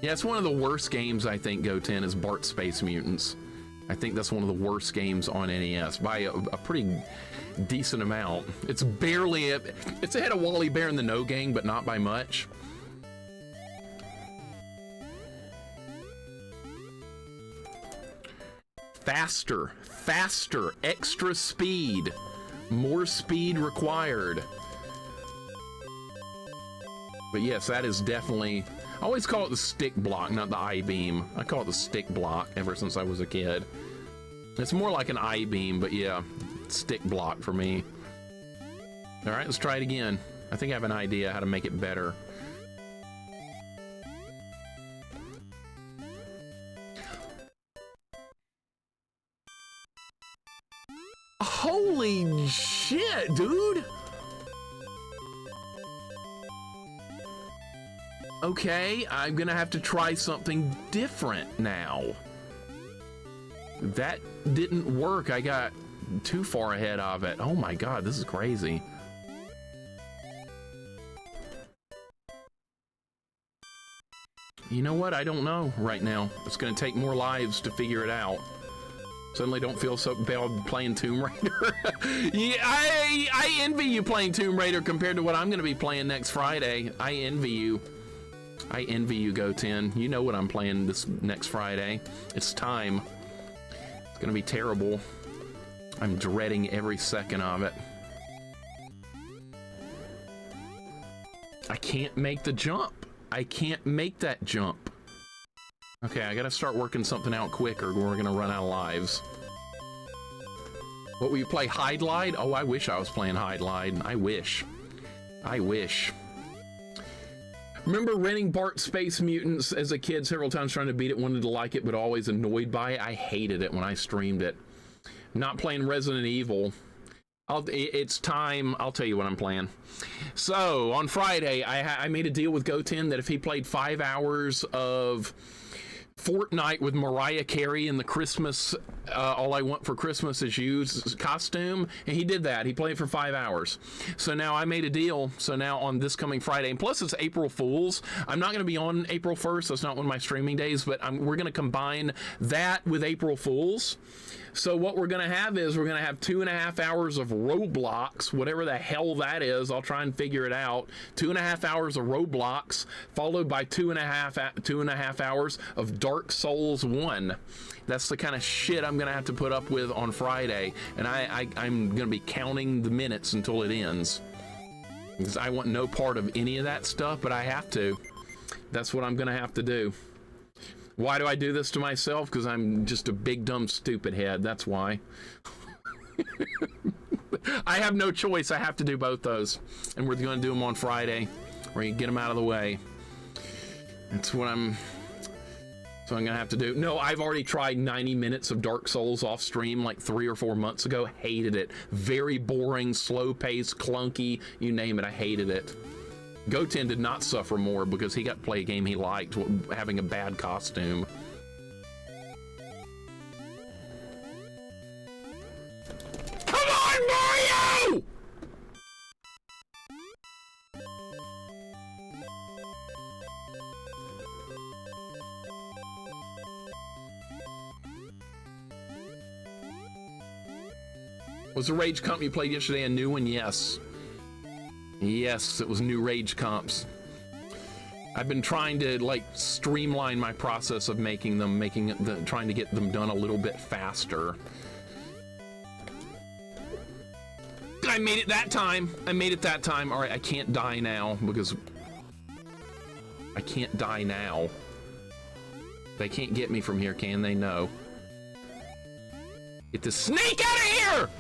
Yeah, it's one of the worst games, I think, Go10 is BART Space Mutants. I think that's one of the worst games on NES by a pretty decent amount. It's barely, it's ahead of Wally Bear and the No Gang, but not by much. Faster, faster, extra speed, more speed required. But yes, that is definitely, I always call it the stick block, not the I-beam. I call it the stick block ever since I was a kid. It's more like an I-beam, but yeah, stick block for me. All right, let's try it again. I think I have an idea how to make it better. Holy shit, dude! Okay, I'm gonna have to try something different now. That didn't work. I got too far ahead of it. Oh my god, this is crazy. You know what? I don't know right now. It's gonna take more lives to figure it out. Suddenly don't feel so bad playing Tomb Raider. Yeah, I envy you playing Tomb Raider compared to what I'm going to be playing next Friday. I envy you. I envy you, Go10. You know what I'm playing this next Friday. It's time. It's going to be terrible. I'm dreading every second of it. I can't make the jump. I can't make that jump. Okay, I gotta start working something out quicker or we're gonna run out of lives. What will you play, Hide Glide? Oh, I wish I was playing Hide Glide. I wish. I wish. Remember renting Bart Space Mutants as a kid several times, trying to beat it, wanted to like it, but always annoyed by it? I hated it when I streamed it. Not playing Resident Evil. It's time. I'll tell you what I'm playing. So, on Friday, I made a deal with Go10 that if he played 5 hours of Fortnite with Mariah Carey in the Christmas All I Want for Christmas Is You's costume, and he did that. He played for 5 hours. So now I made a deal. So now on this coming Friday, and plus it's April Fool's. I'm not going to be on April 1st. That's not one of my streaming days, but we're going to combine that with April Fool's. So what we're going to have is we're going to have 2.5 hours of Roblox, whatever the hell that is. I'll try and figure it out. 2.5 hours of Roblox, followed by 2.5 hours of Dark Souls 1. That's the kind of shit I'm going to have to put up with on Friday. And I'm going to be counting the minutes until it ends. Because I want no part of any of that stuff, but I have to. That's what I'm going to have to do. Why do I do this to myself? Because I'm just a big, dumb, stupid head. That's why. I have no choice. I have to do both those. And we're going to do them on Friday. We're going to get them out of the way. That's what I'm going to have to do. No, I've already tried 90 minutes of Dark Souls off stream like 3 or 4 months ago. Hated it. Very boring, slow paced, clunky, you name it. I hated it. Go10 did not suffer more because he got to play a game he liked, having a bad costume. Come on, Mario! Was the Rage Comp you played yesterday a new one? Yes. Yes, it was new Rage Comps. I've been trying to like streamline my process of making them, trying to get them done a little bit faster. I made it that time. I made it that time. All right, I can't die now because I can't die now. They can't get me from here, can they? No. Get the snake out of here!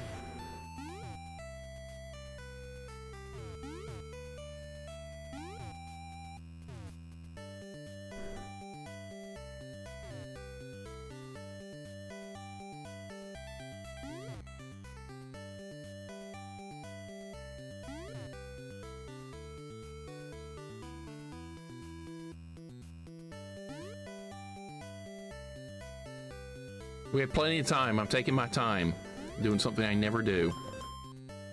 We have plenty of time. I'm taking my time. Doing something I never do.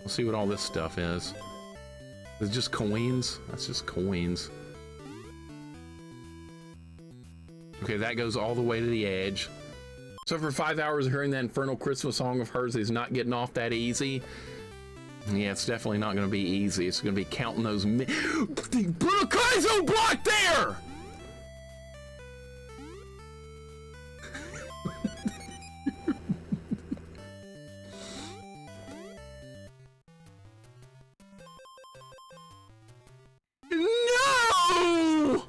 We'll see what all this stuff is. Is it just coins? That's just coins. Okay, that goes all the way to the edge. So for 5 hours of hearing that infernal Christmas song of hers, he's not getting off that easy. Yeah, it's definitely not going to be easy. It's going to be counting those. Put a Kaizo block there! No!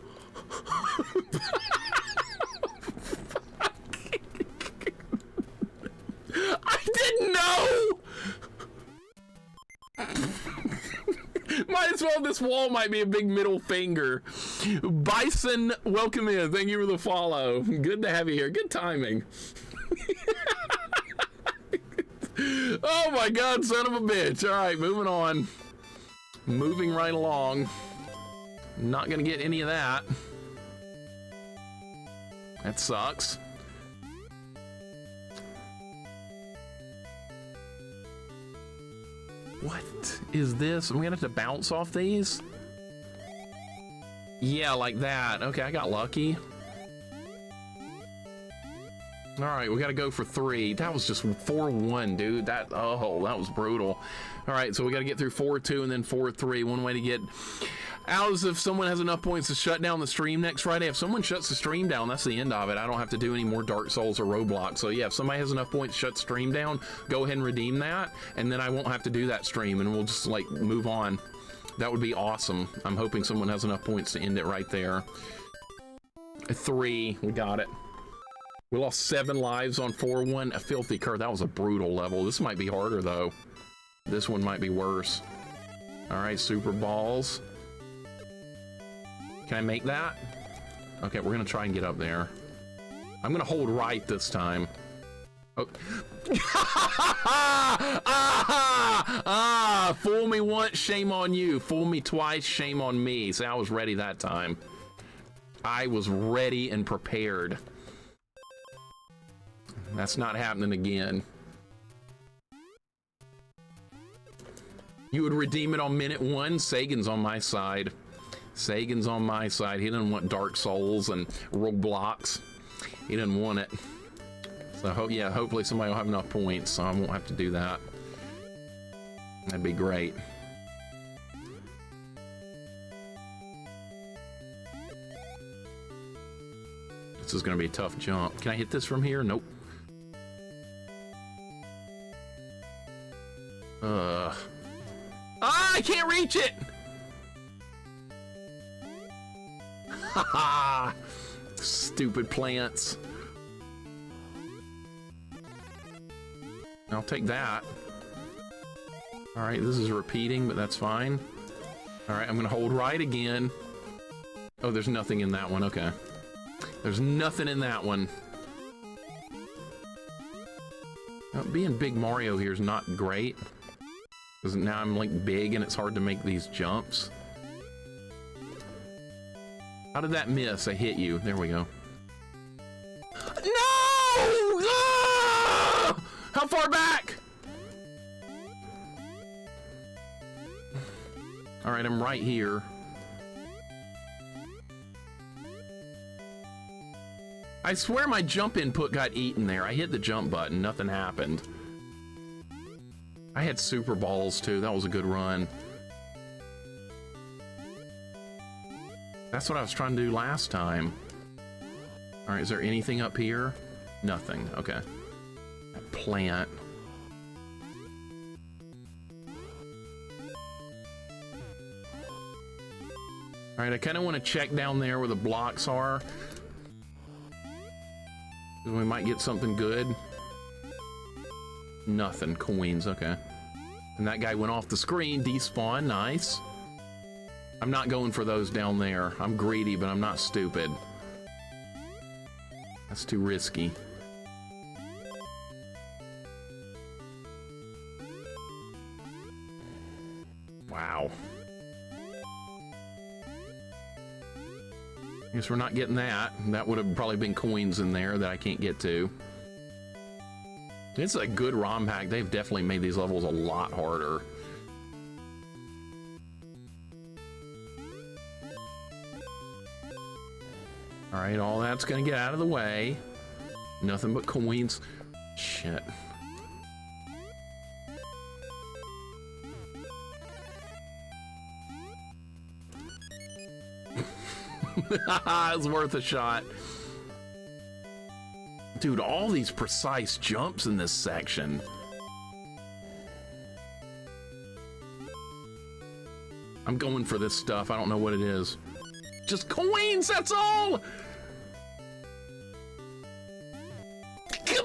I didn't know! Might as well, this wall might be a big middle finger. Bison, welcome in. Thank you for the follow. Good to have you here. Good timing. Oh my God, son of a bitch. All right, moving on. Moving right along. Not gonna get any of that. That sucks. What is this? I'm gonna have to bounce off these? Yeah, like that. Okay, I got lucky. All right, we got to go for 3. That was just 4-1, dude. That was brutal. All right, so we got to get through 4-2 and then 4-3. One way to get out is if someone has enough points to shut down the stream next Friday. If someone shuts the stream down, that's the end of it. I don't have to do any more Dark Souls or Roblox. So yeah, if somebody has enough points to shut the stream down, go ahead and redeem that, and then I won't have to do that stream, and we'll just like move on. That would be awesome. I'm hoping someone has enough points to end it right there. 3, we got it. We lost 7 lives on 4-1. A filthy curve. That was a brutal level. This might be harder though. This one might be worse. All right, super balls. Can I make that? Okay, we're gonna try and get up there. I'm gonna hold right this time. Oh. Fool me once, shame on you. Fool me twice, shame on me. See, I was ready that time. I was ready and prepared. That's not happening again. You would redeem it on minute 1? Sagan's on my side. Sagan's on my side. He doesn't want Dark Souls and Roblox. He doesn't want it. So yeah, hopefully somebody will have enough points so I won't have to do that. That'd be great. This is gonna be a tough jump. Can I hit this from here? Nope. I can't reach it! Haha! Stupid plants. I'll take that. Alright, this is repeating, but that's fine. Alright, I'm gonna hold right again. Oh, there's nothing in that one, okay. There's nothing in that one. Being Big Mario here is not great. Because now I'm like big and it's hard to make these jumps. How did that miss? I hit you. There we go. No! Ah! How far back? All right, I'm right here. I swear my jump input got eaten there. I hit the jump button, nothing happened. I had super balls too. That was a good run. That's what I was trying to do last time. All right, is there anything up here? Nothing, okay. That plant. All right, I kind of want to check down there where the blocks are. We might get something good. Nothing, coins, okay. And that guy went off the screen, despawn, nice. I'm not going for those down there. I'm greedy, but I'm not stupid. That's too risky. Wow. Guess we're not getting that. That would have probably been coins in there that I can't get to. It's a good ROM hack. They've definitely made these levels a lot harder. All right, all that's gonna get out of the way. Nothing but coins. Shit. It's worth a shot. Dude, all these precise jumps in this section. I'm going for this stuff. I don't know what it is. Just coins, that's all!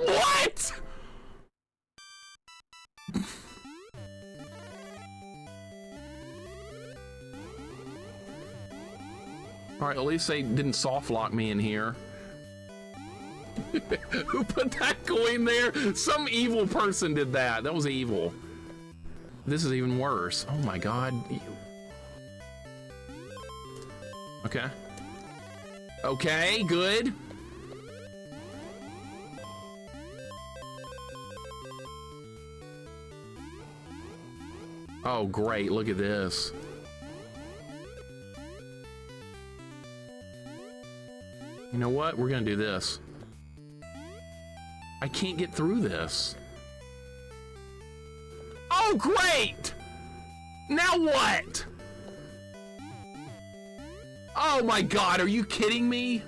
What? All right, at least they didn't soft lock me in here. Who put that coin there? Some evil person did that. That was evil. This is even worse. Oh my god. Okay. Okay, good. Oh great, look at this. You know what? We're gonna do this. I can't get through this. Oh, great! Now what? Oh my God, are you kidding me?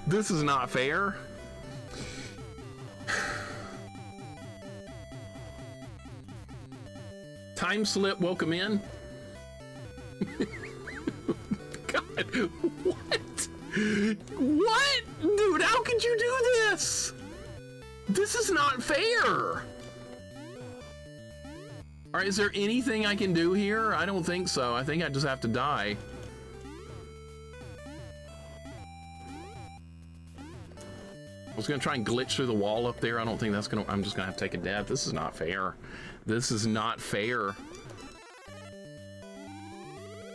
This is not fair. Time slip, welcome in. God, what? What? Dude, how could you do this? This is not fair. All right, is there anything I can do here? I don't think so. I think I just have to die. I was gonna try and glitch through the wall up there. I don't think that's gonna, I'm just gonna have to take a death. This is not fair. This is not fair.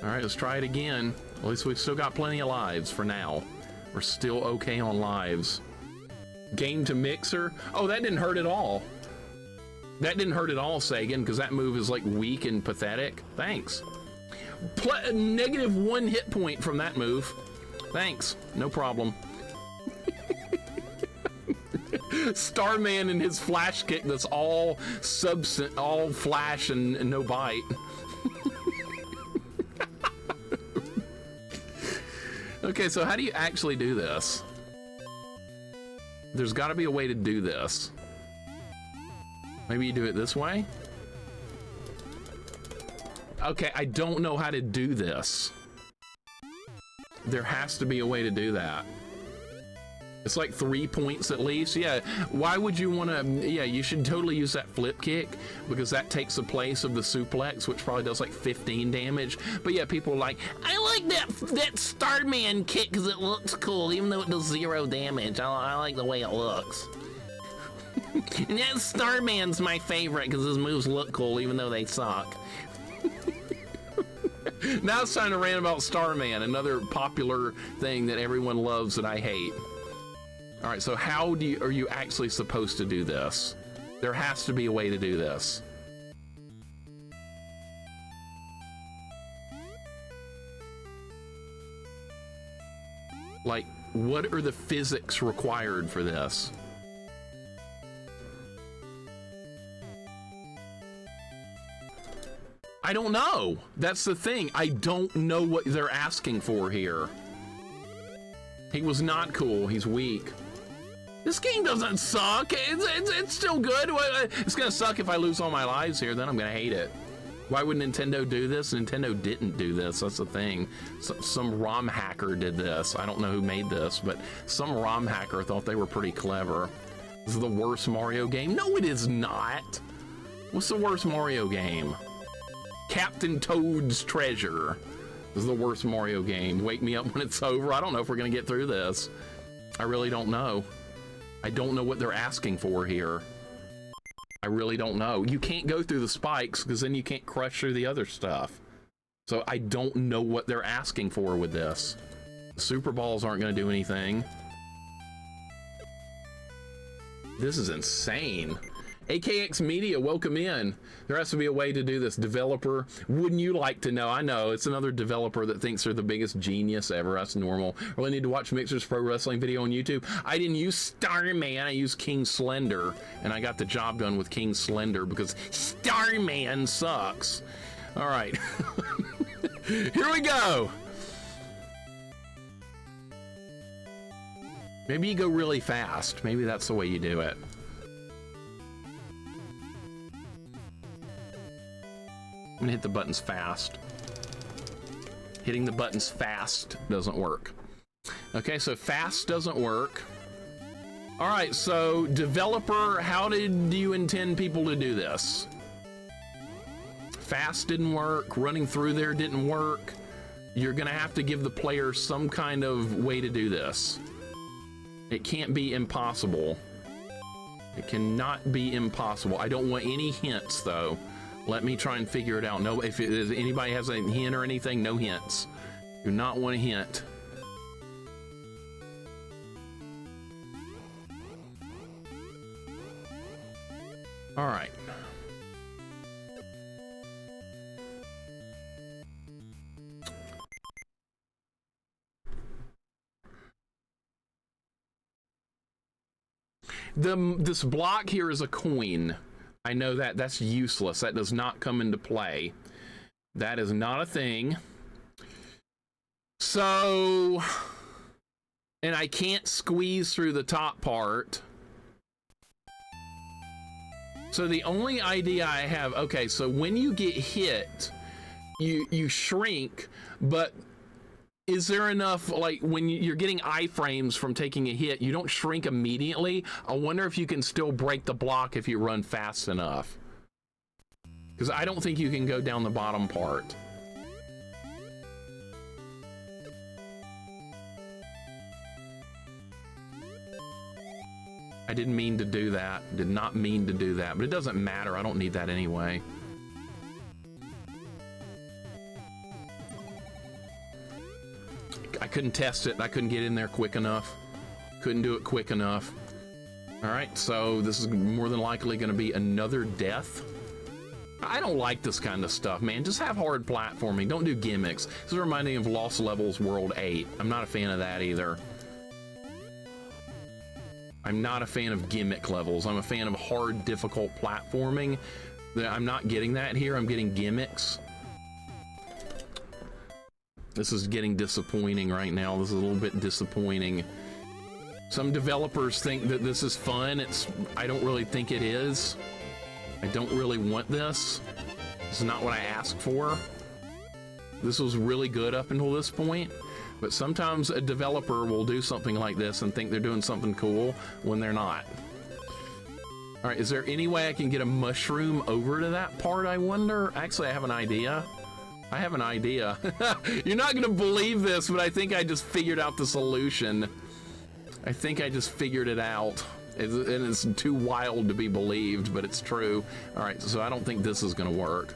All right, let's try it again. At least we've still got plenty of lives for now. We're still okay on lives. Game to mixer. Oh, that didn't hurt at all. That didn't hurt at all, Sagan, because that move is like weak and pathetic. Thanks. -1 hit point from that move. Thanks, no problem. Starman and his flash kick that's all substance, all flash and no bite. Okay, so how do you actually do this? There's got to be a way to do this. Maybe you do it this way? Okay, I don't know how to do this. There has to be a way to do that. It's like 3 points at least. Yeah, why would you want to? Yeah, you should totally use that flip kick because that takes the place of the suplex, which probably does like 15 damage. But yeah, people are like, I like that Starman kick because it looks cool, even though it does 0 damage. I like the way it looks. And that Starman's my favorite because his moves look cool, even though they suck. Now it's time to rant about Starman, another popular thing that everyone loves that I hate. All right, so how are you actually supposed to do this? There has to be a way to do this. Like, what are the physics required for this? I don't know. That's the thing. I don't know what they're asking for here. He was not cool. He's weak. This game doesn't suck. It's still good. It's gonna suck if I lose all my lives here. Then I'm gonna hate it. Why would Nintendo do this? Nintendo didn't do this. That's the thing. Some ROM hacker did this. I don't know who made this, but some ROM hacker thought they were pretty clever. This is the worst Mario game. No, it is not. What's the worst Mario game? Captain Toad's Treasure. This is the worst Mario game. Wake me up when it's over. I don't know if we're gonna get through this. I really don't know. I don't know what they're asking for here. I really don't know. You can't go through the spikes because then you can't crush through the other stuff. So I don't know what they're asking for with this. Super balls aren't gonna do anything. This is insane. AKX Media, welcome in. There has to be a way to do this. Developer, wouldn't you like to know? I know, it's another developer that thinks they're the biggest genius ever. That's normal. Really need to watch Mixer's pro wrestling video on YouTube. I didn't use Starman, I used King Slender, and I got the job done with King Slender because Starman sucks. All right, here we go. Maybe you go really fast. Maybe that's the way you do it. I'm gonna hit the buttons fast. Hitting the buttons fast doesn't work. Okay, so fast doesn't work. All right, so developer, how do you intend people to do this? Fast didn't work, running through there didn't work. You're gonna have to give the player some kind of way to do this. It can't be impossible. It cannot be impossible. I don't want any hints though. Let me try and figure it out. No, if anybody has a hint or anything, no hints. Do not want a hint. All right. This block here is a coin. I know that. That's useless. That does not come into play. That is not a thing. So, and I can't squeeze through the top part. So the only idea I have, okay, so when you get hit, you shrink, but is there enough, like when you're getting iframes from taking a hit, you don't shrink immediately? I wonder if you can still break the block if you run fast enough. Because I don't think you can go down the bottom part. I didn't mean to do that. Did not mean to do that, but it doesn't matter. I don't need that anyway. I couldn't test it. I couldn't get in there quick enough. Couldn't do it quick enough. All right, so this is more than likely going to be another death. I don't like this kind of stuff, man. Just have hard platforming. Don't do gimmicks. This is reminding me of Lost Levels World 8. I'm not a fan of that either. I'm not a fan of gimmick levels. I'm a fan of hard, difficult platforming. I'm not getting that here. I'm getting gimmicks. This is getting disappointing right now. This is a little bit disappointing. Some developers think that this is fun. I don't really think it is. I don't really want this. This is not what I asked for. This was really good up until this point. But sometimes a developer will do something like this and think they're doing something cool when they're not. All right, is there any way I can get a mushroom over to that part, I wonder? Actually, I have an idea. I have an idea. You're not gonna believe this, but I think I just figured out the solution. I think I just figured it out. And it's too wild to be believed, but it's true. All right, so I don't think this is gonna work.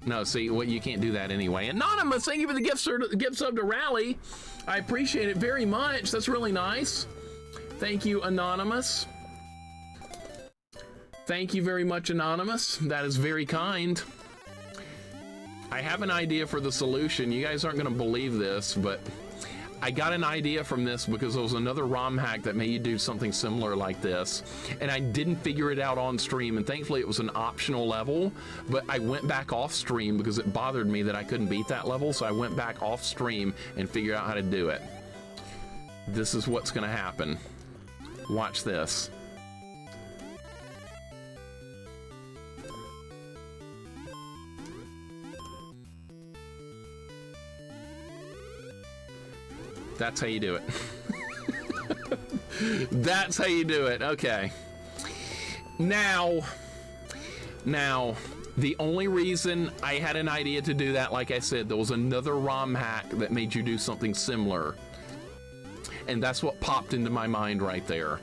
No, see, well, you can't do that anyway. Anonymous, thank you for the gift sub to Rally. I appreciate it very much. That's really nice. Thank you, Anonymous. Thank you very much, Anonymous. That is very kind. I have an idea for the solution. You guys aren't going to believe this, but I got an idea from this because there was another ROM hack that made you do something similar like this, and I didn't figure it out on stream, and thankfully it was an optional level, but I went back off stream because it bothered me that I couldn't beat that level, so I went back off stream and figured out how to do it. This is what's going to happen. Watch this. That's how you do it. That's how you do it. Okay. Now, the only reason I had an idea to do that, like I said, there was another ROM hack that made you do something similar. And that's what popped into my mind right there.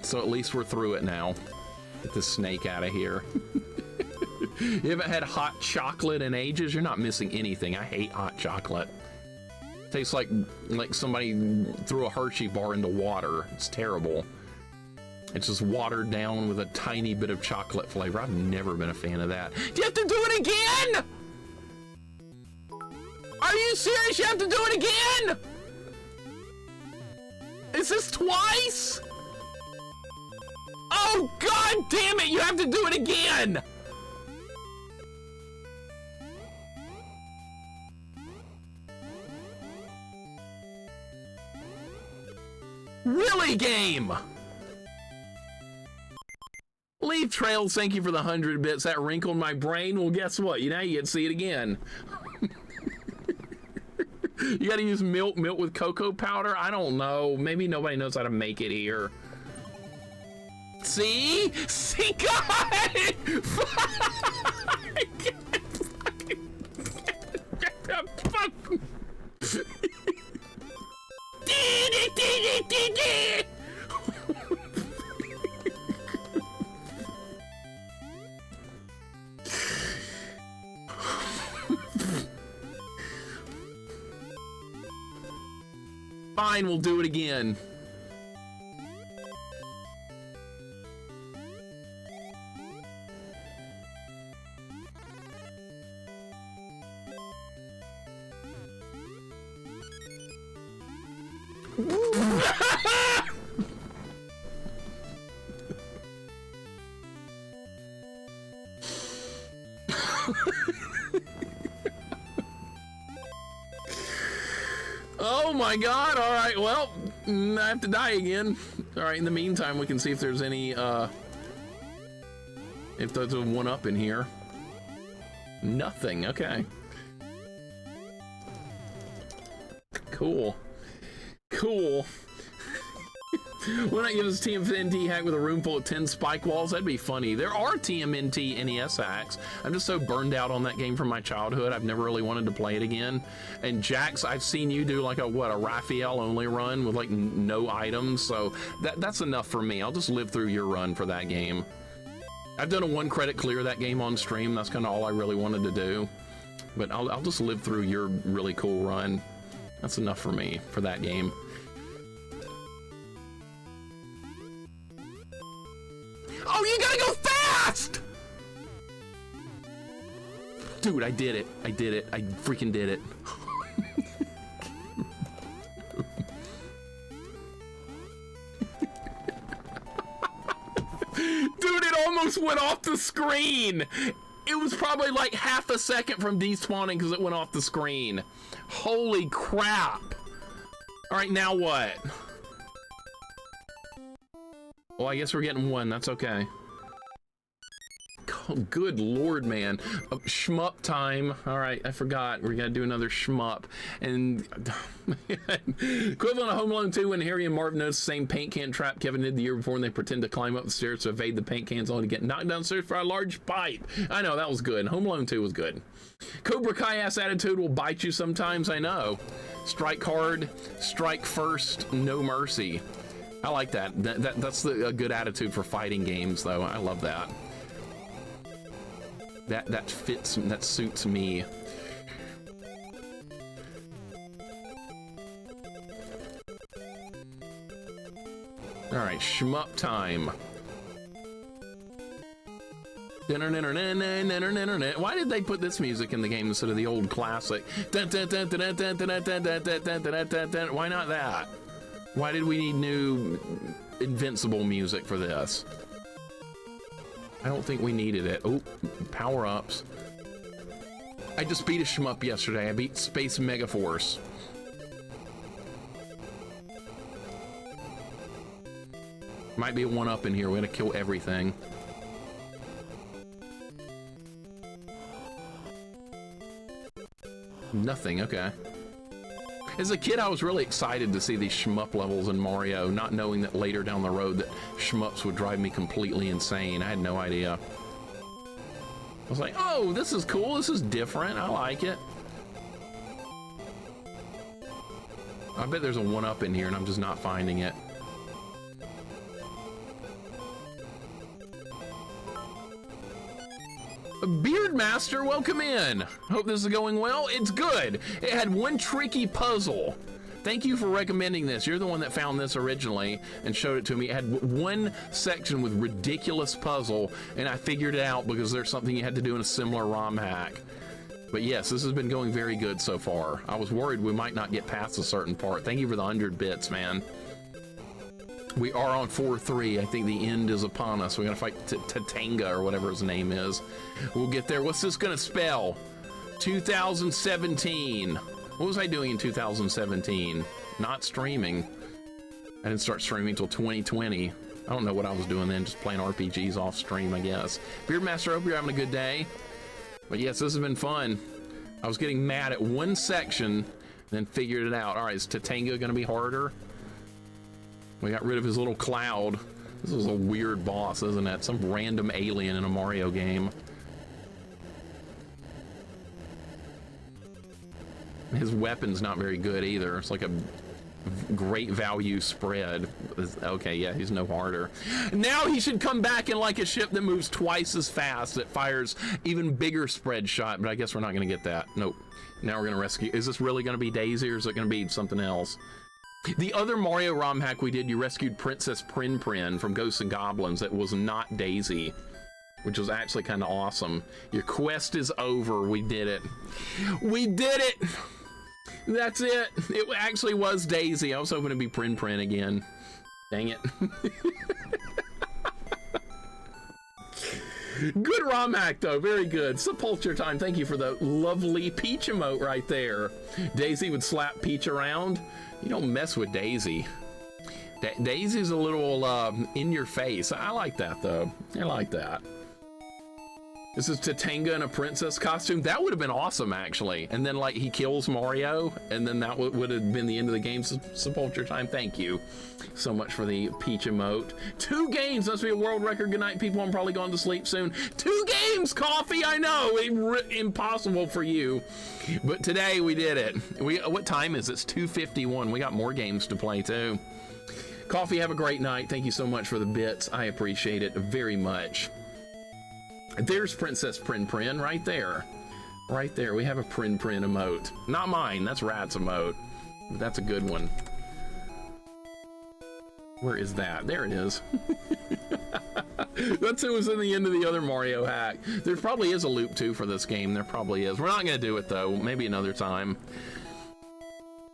So at least we're through it now. Get this snake out of here. You haven't had hot chocolate in ages? You're not missing anything. I hate hot chocolate. Tastes like somebody threw a Hershey bar into water. It's terrible. It's just watered down with a tiny bit of chocolate flavor. I've never been a fan of that. Do you have to do it again? Are you serious? You have to do it again? Is this twice? Oh, God damn it! You have to do it again! Really, game? Leaf Trails, thank you for the 100 bits. That wrinkled my brain. Well, guess what? You get to see it again. You gotta use milk with cocoa powder? I don't know. Maybe nobody knows how to make it here. See? See, God! Fine, we'll do it again. Oh my god, all right, well, I have to die again. All right, in the meantime, we can see if there's any, if there's a one-up in here. Nothing, okay. Cool. Cool. Why not give us a TMNT hack with a room full of 10 spike walls? That'd be funny. There are TMNT NES hacks. I'm just so burned out on that game from my childhood. I've never really wanted to play it again. And Jax, I've seen you do like a Raphael only run with like no items. So that's enough for me. I'll just live through your run for that game. I've done a 1 credit clear that game on stream. That's kind of all I really wanted to do. But I'll just live through your really cool run. That's enough for me for that game. Oh, you gotta go fast! Dude, I did it. I did it. I freaking did it. Dude, it almost went off the screen. It was probably like half a second from despawning because it went off the screen. Holy crap. All right, now what? Well, I guess we're getting 1. That's okay. Oh, good lord, man. Shmup time. All right, I forgot. We gotta do another shmup. And equivalent of Home Alone 2 when Harry and Marv notice the same paint can trap Kevin did the year before and they pretend to climb up the stairs to evade the paint cans only to get knocked downstairs for a large pipe. I know, that was good. Home Alone 2 was good. Cobra Kai ass attitude will bite you sometimes, I know. Strike hard, strike first, no mercy. I like that. That's a good attitude for fighting games, though. I love that. That fits. That suits me. All right, shmup time. Why did they put this music in the game instead of the old classic? Why not that? Why did we need new Invincible music for this? I don't think we needed it. Oh, power-ups. I just beat a shmup yesterday. I beat Space Megaforce. Might be a 1-up in here. We're gonna kill everything. Nothing, okay. As a kid, I was really excited to see these shmup levels in Mario, not knowing that later down the road that shmups would drive me completely insane. I had no idea. I was like, oh, this is cool. This is different. I like it. I bet there's a 1-up in here and I'm just not finding it. Beardmaster, welcome in. Hope this is going well. It's good. It had 1 tricky puzzle. Thank you for recommending this. You're the one that found this originally and showed it to me. It had 1 section with ridiculous puzzle, and I figured it out because there's something you had to do in a similar ROM hack. But yes, this has been going very good so far. I was worried we might not get past a certain part. Thank you for the 100 bits, man. We are on 4-3. I think the end is upon us. We're gonna fight Tatanga or whatever his name is. We'll get there. What's this gonna spell? 2017. What was I doing in 2017? Not streaming. I didn't start streaming until 2020. I don't know what I was doing then, just playing RPGs off stream, I guess. Beardmaster, I hope you're having a good day. But yes, this has been fun. I was getting mad at 1 section, then figured it out. All right, is Tatanga gonna be harder? We got rid of his little cloud. This is a weird boss, isn't it? Some random alien in a Mario game. His weapon's not very good either. It's like a great value spread. Okay, yeah, he's no harder. Now he should come back in like a ship that moves twice as fast, that fires even bigger spread shot, but I guess we're not gonna get that. Nope. Now we're gonna rescue. Is this really gonna be Daisy or is it gonna be something else? The other Mario ROM hack we did, you rescued Princess Prin Prin from Ghosts and Goblins. That was not Daisy, which was actually kind of awesome. Your quest is over. We did it. We did it! That's it. It actually was Daisy. I was hoping to be Prin Prin again. Dang it. Good Romhack, though. Very good. Sepulture time. Thank you for the lovely Peach emote right there. Daisy would slap Peach around. You don't mess with Daisy. Daisy's a little in your face. I like that, though. I like that. This is Tatanga in a princess costume. That would have been awesome, actually. And then, like, he kills Mario, and then that would have been the end of the game. Sepulture time. Thank you so much for the Peach emote. 2 games. Must be a world record. Good night, people. I'm probably going to sleep soon. 2 games, Coffee. I know. Impossible for you. But today we did it. What time is it? It's 2:51. We got more games to play, too. Coffee, have a great night. Thank you so much for the bits. I appreciate it very much. There's Princess Prin Prin right there. Right there. We have a Prin Prin emote. Not mine. That's Rat's emote. But that's a good one. Where is that? There it is. That's who was in the end of the other Mario hack. There probably is a loop 2 for this game. There probably is. We're not going to do it, though. Maybe another time.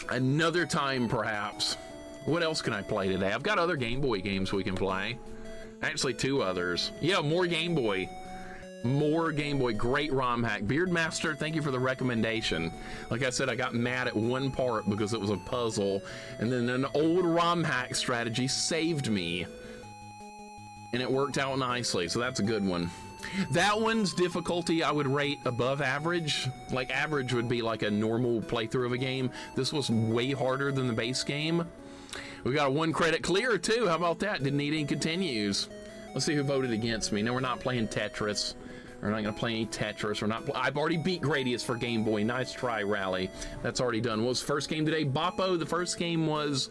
Another time, perhaps. What else can I play today? I've got other Game Boy games we can play. Actually, 2 others. Yeah, more Game Boy. More Game Boy. Great ROM hack. Beardmaster, thank you for the recommendation. Like I said, I got mad at one part because it was a puzzle, and then an old ROM hack strategy saved me. And it worked out nicely, so that's a good one. That one's difficulty I would rate above average. Like, average would be like a normal playthrough of a game. This was way harder than the base game. We got a 1 credit clear, too. How about that? Didn't need any continues. Let's see who voted against me. No, we're not playing Tetris. We're not going to play any Tetris. We're not. I've already beat Gradius for Game Boy. Nice try, Rally. That's already done. What was the first game today? Boppo. The first game was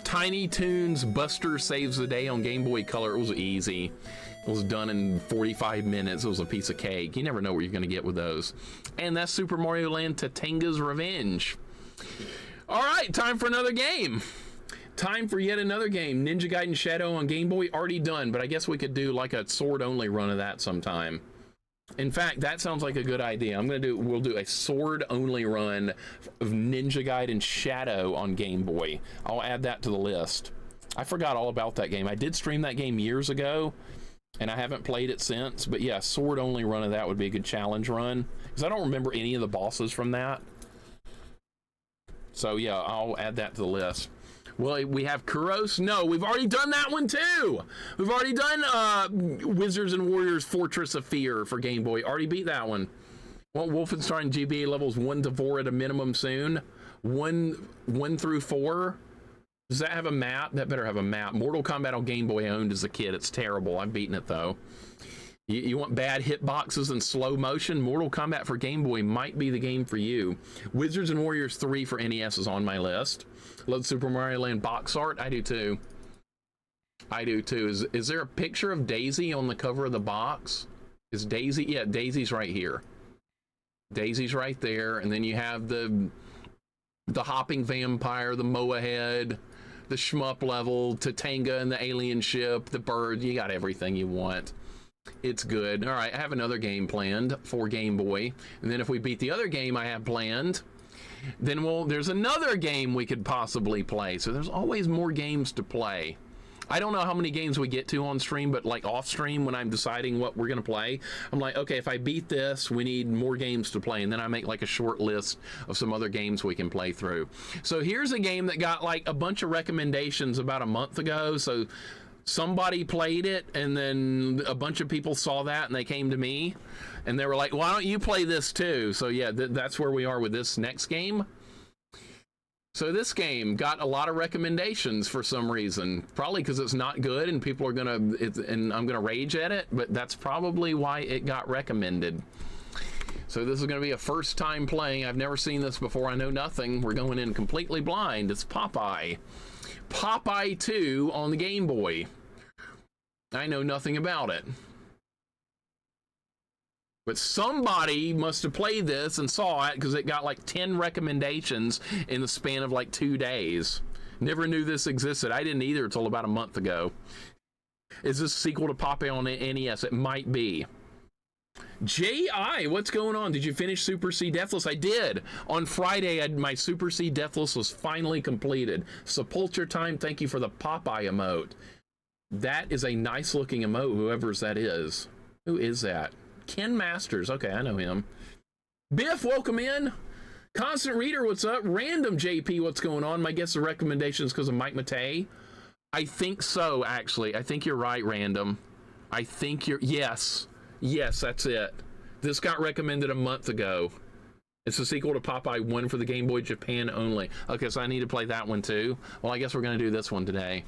Tiny Toons Buster Saves the Day on Game Boy Color. It was easy. It was done in 45 minutes. It was a piece of cake. You never know what you're going to get with those. And that's Super Mario Land Tatanga's Revenge. All right, time for another game. Time for yet another game. Ninja Gaiden Shadow on Game Boy, already done, but I guess we could do like a sword-only run of that sometime. In fact, that sounds like a good idea. We'll do a sword-only run of Ninja Gaiden Shadow on Game Boy. I'll add that to the list. I forgot all about that game. I did stream that game years ago, and I haven't played it since, but yeah, sword-only run of that would be a good challenge run, because I don't remember any of the bosses from that. So yeah, I'll add that to the list. Well, we have Kuros. No, we've already done that one too. We've already done Wizards and Warriors Fortress of Fear for Game Boy. Already beat that one. Well, Wolfenstein GBA levels 1 to 4 at a minimum soon. 1 through 4. Does that have a map? That better have a map. Mortal Kombat on Game Boy I owned as a kid. It's terrible. I've beaten it though. You want bad hitboxes and slow motion? Mortal Kombat for Game Boy might be the game for you. Wizards and Warriors 3 for NES is on my list. Love Super Mario Land box art. I do too. I do too. Is there a picture of Daisy on the cover of the box? Is Daisy? Yeah, Daisy's right here. Daisy's right there. And then you have the hopping vampire, the Moa head, the shmup level, Tatanga and the alien ship, the bird. You got everything you want. It's good. All right, I have another game planned for Game Boy. And then if we beat the other game I have planned, then there's another game we could possibly play. So there's always more games to play. I don't know how many games we get to on stream, but like off stream when I'm deciding what we're going to play, I'm like, okay, if I beat this, we need more games to play. And then I make like a short list of some other games we can play through. So here's a game that got like a bunch of recommendations about a month ago. So somebody played it, and then a bunch of people saw that and they came to me and they were like, why don't you play this too? So yeah, that's where we are with this next game. So this game got a lot of recommendations for some reason, probably because it's not good and people are and I'm gonna rage at it, but that's probably why it got recommended. So this is gonna be a first time playing. I've never seen this before. I know nothing. We're going in completely blind. It's Popeye. Popeye 2 on the Game Boy. I know nothing about it. But somebody must have played this and saw it because it got like 10 recommendations in the span of like 2 days. Never knew this existed. I didn't either until about a month ago. Is this a sequel to Popeye on NES? It might be. J.I., what's going on? Did you finish Super C Deathless? I did. On Friday, my Super C Deathless was finally completed. Sepulture time, thank you for the Popeye emote. That is a nice looking emote, whoever's that is. Who is that? Ken Masters. Okay, I know him. Biff, welcome in. Constant Reader, what's up? Random JP, what's going on? My guess the recommendation is because of Mike Matei. I think so, actually. I think you're right, Random. I think you're... Yes. Yes, that's it. This got recommended a month ago. It's a sequel to Popeye 1 for the Game Boy Japan only. Okay, so I need to play that one too. Well, I guess we're going to do this one today.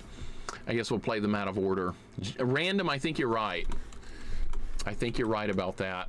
I guess we'll play them out of order. Random, I think you're right. I think you're right about that.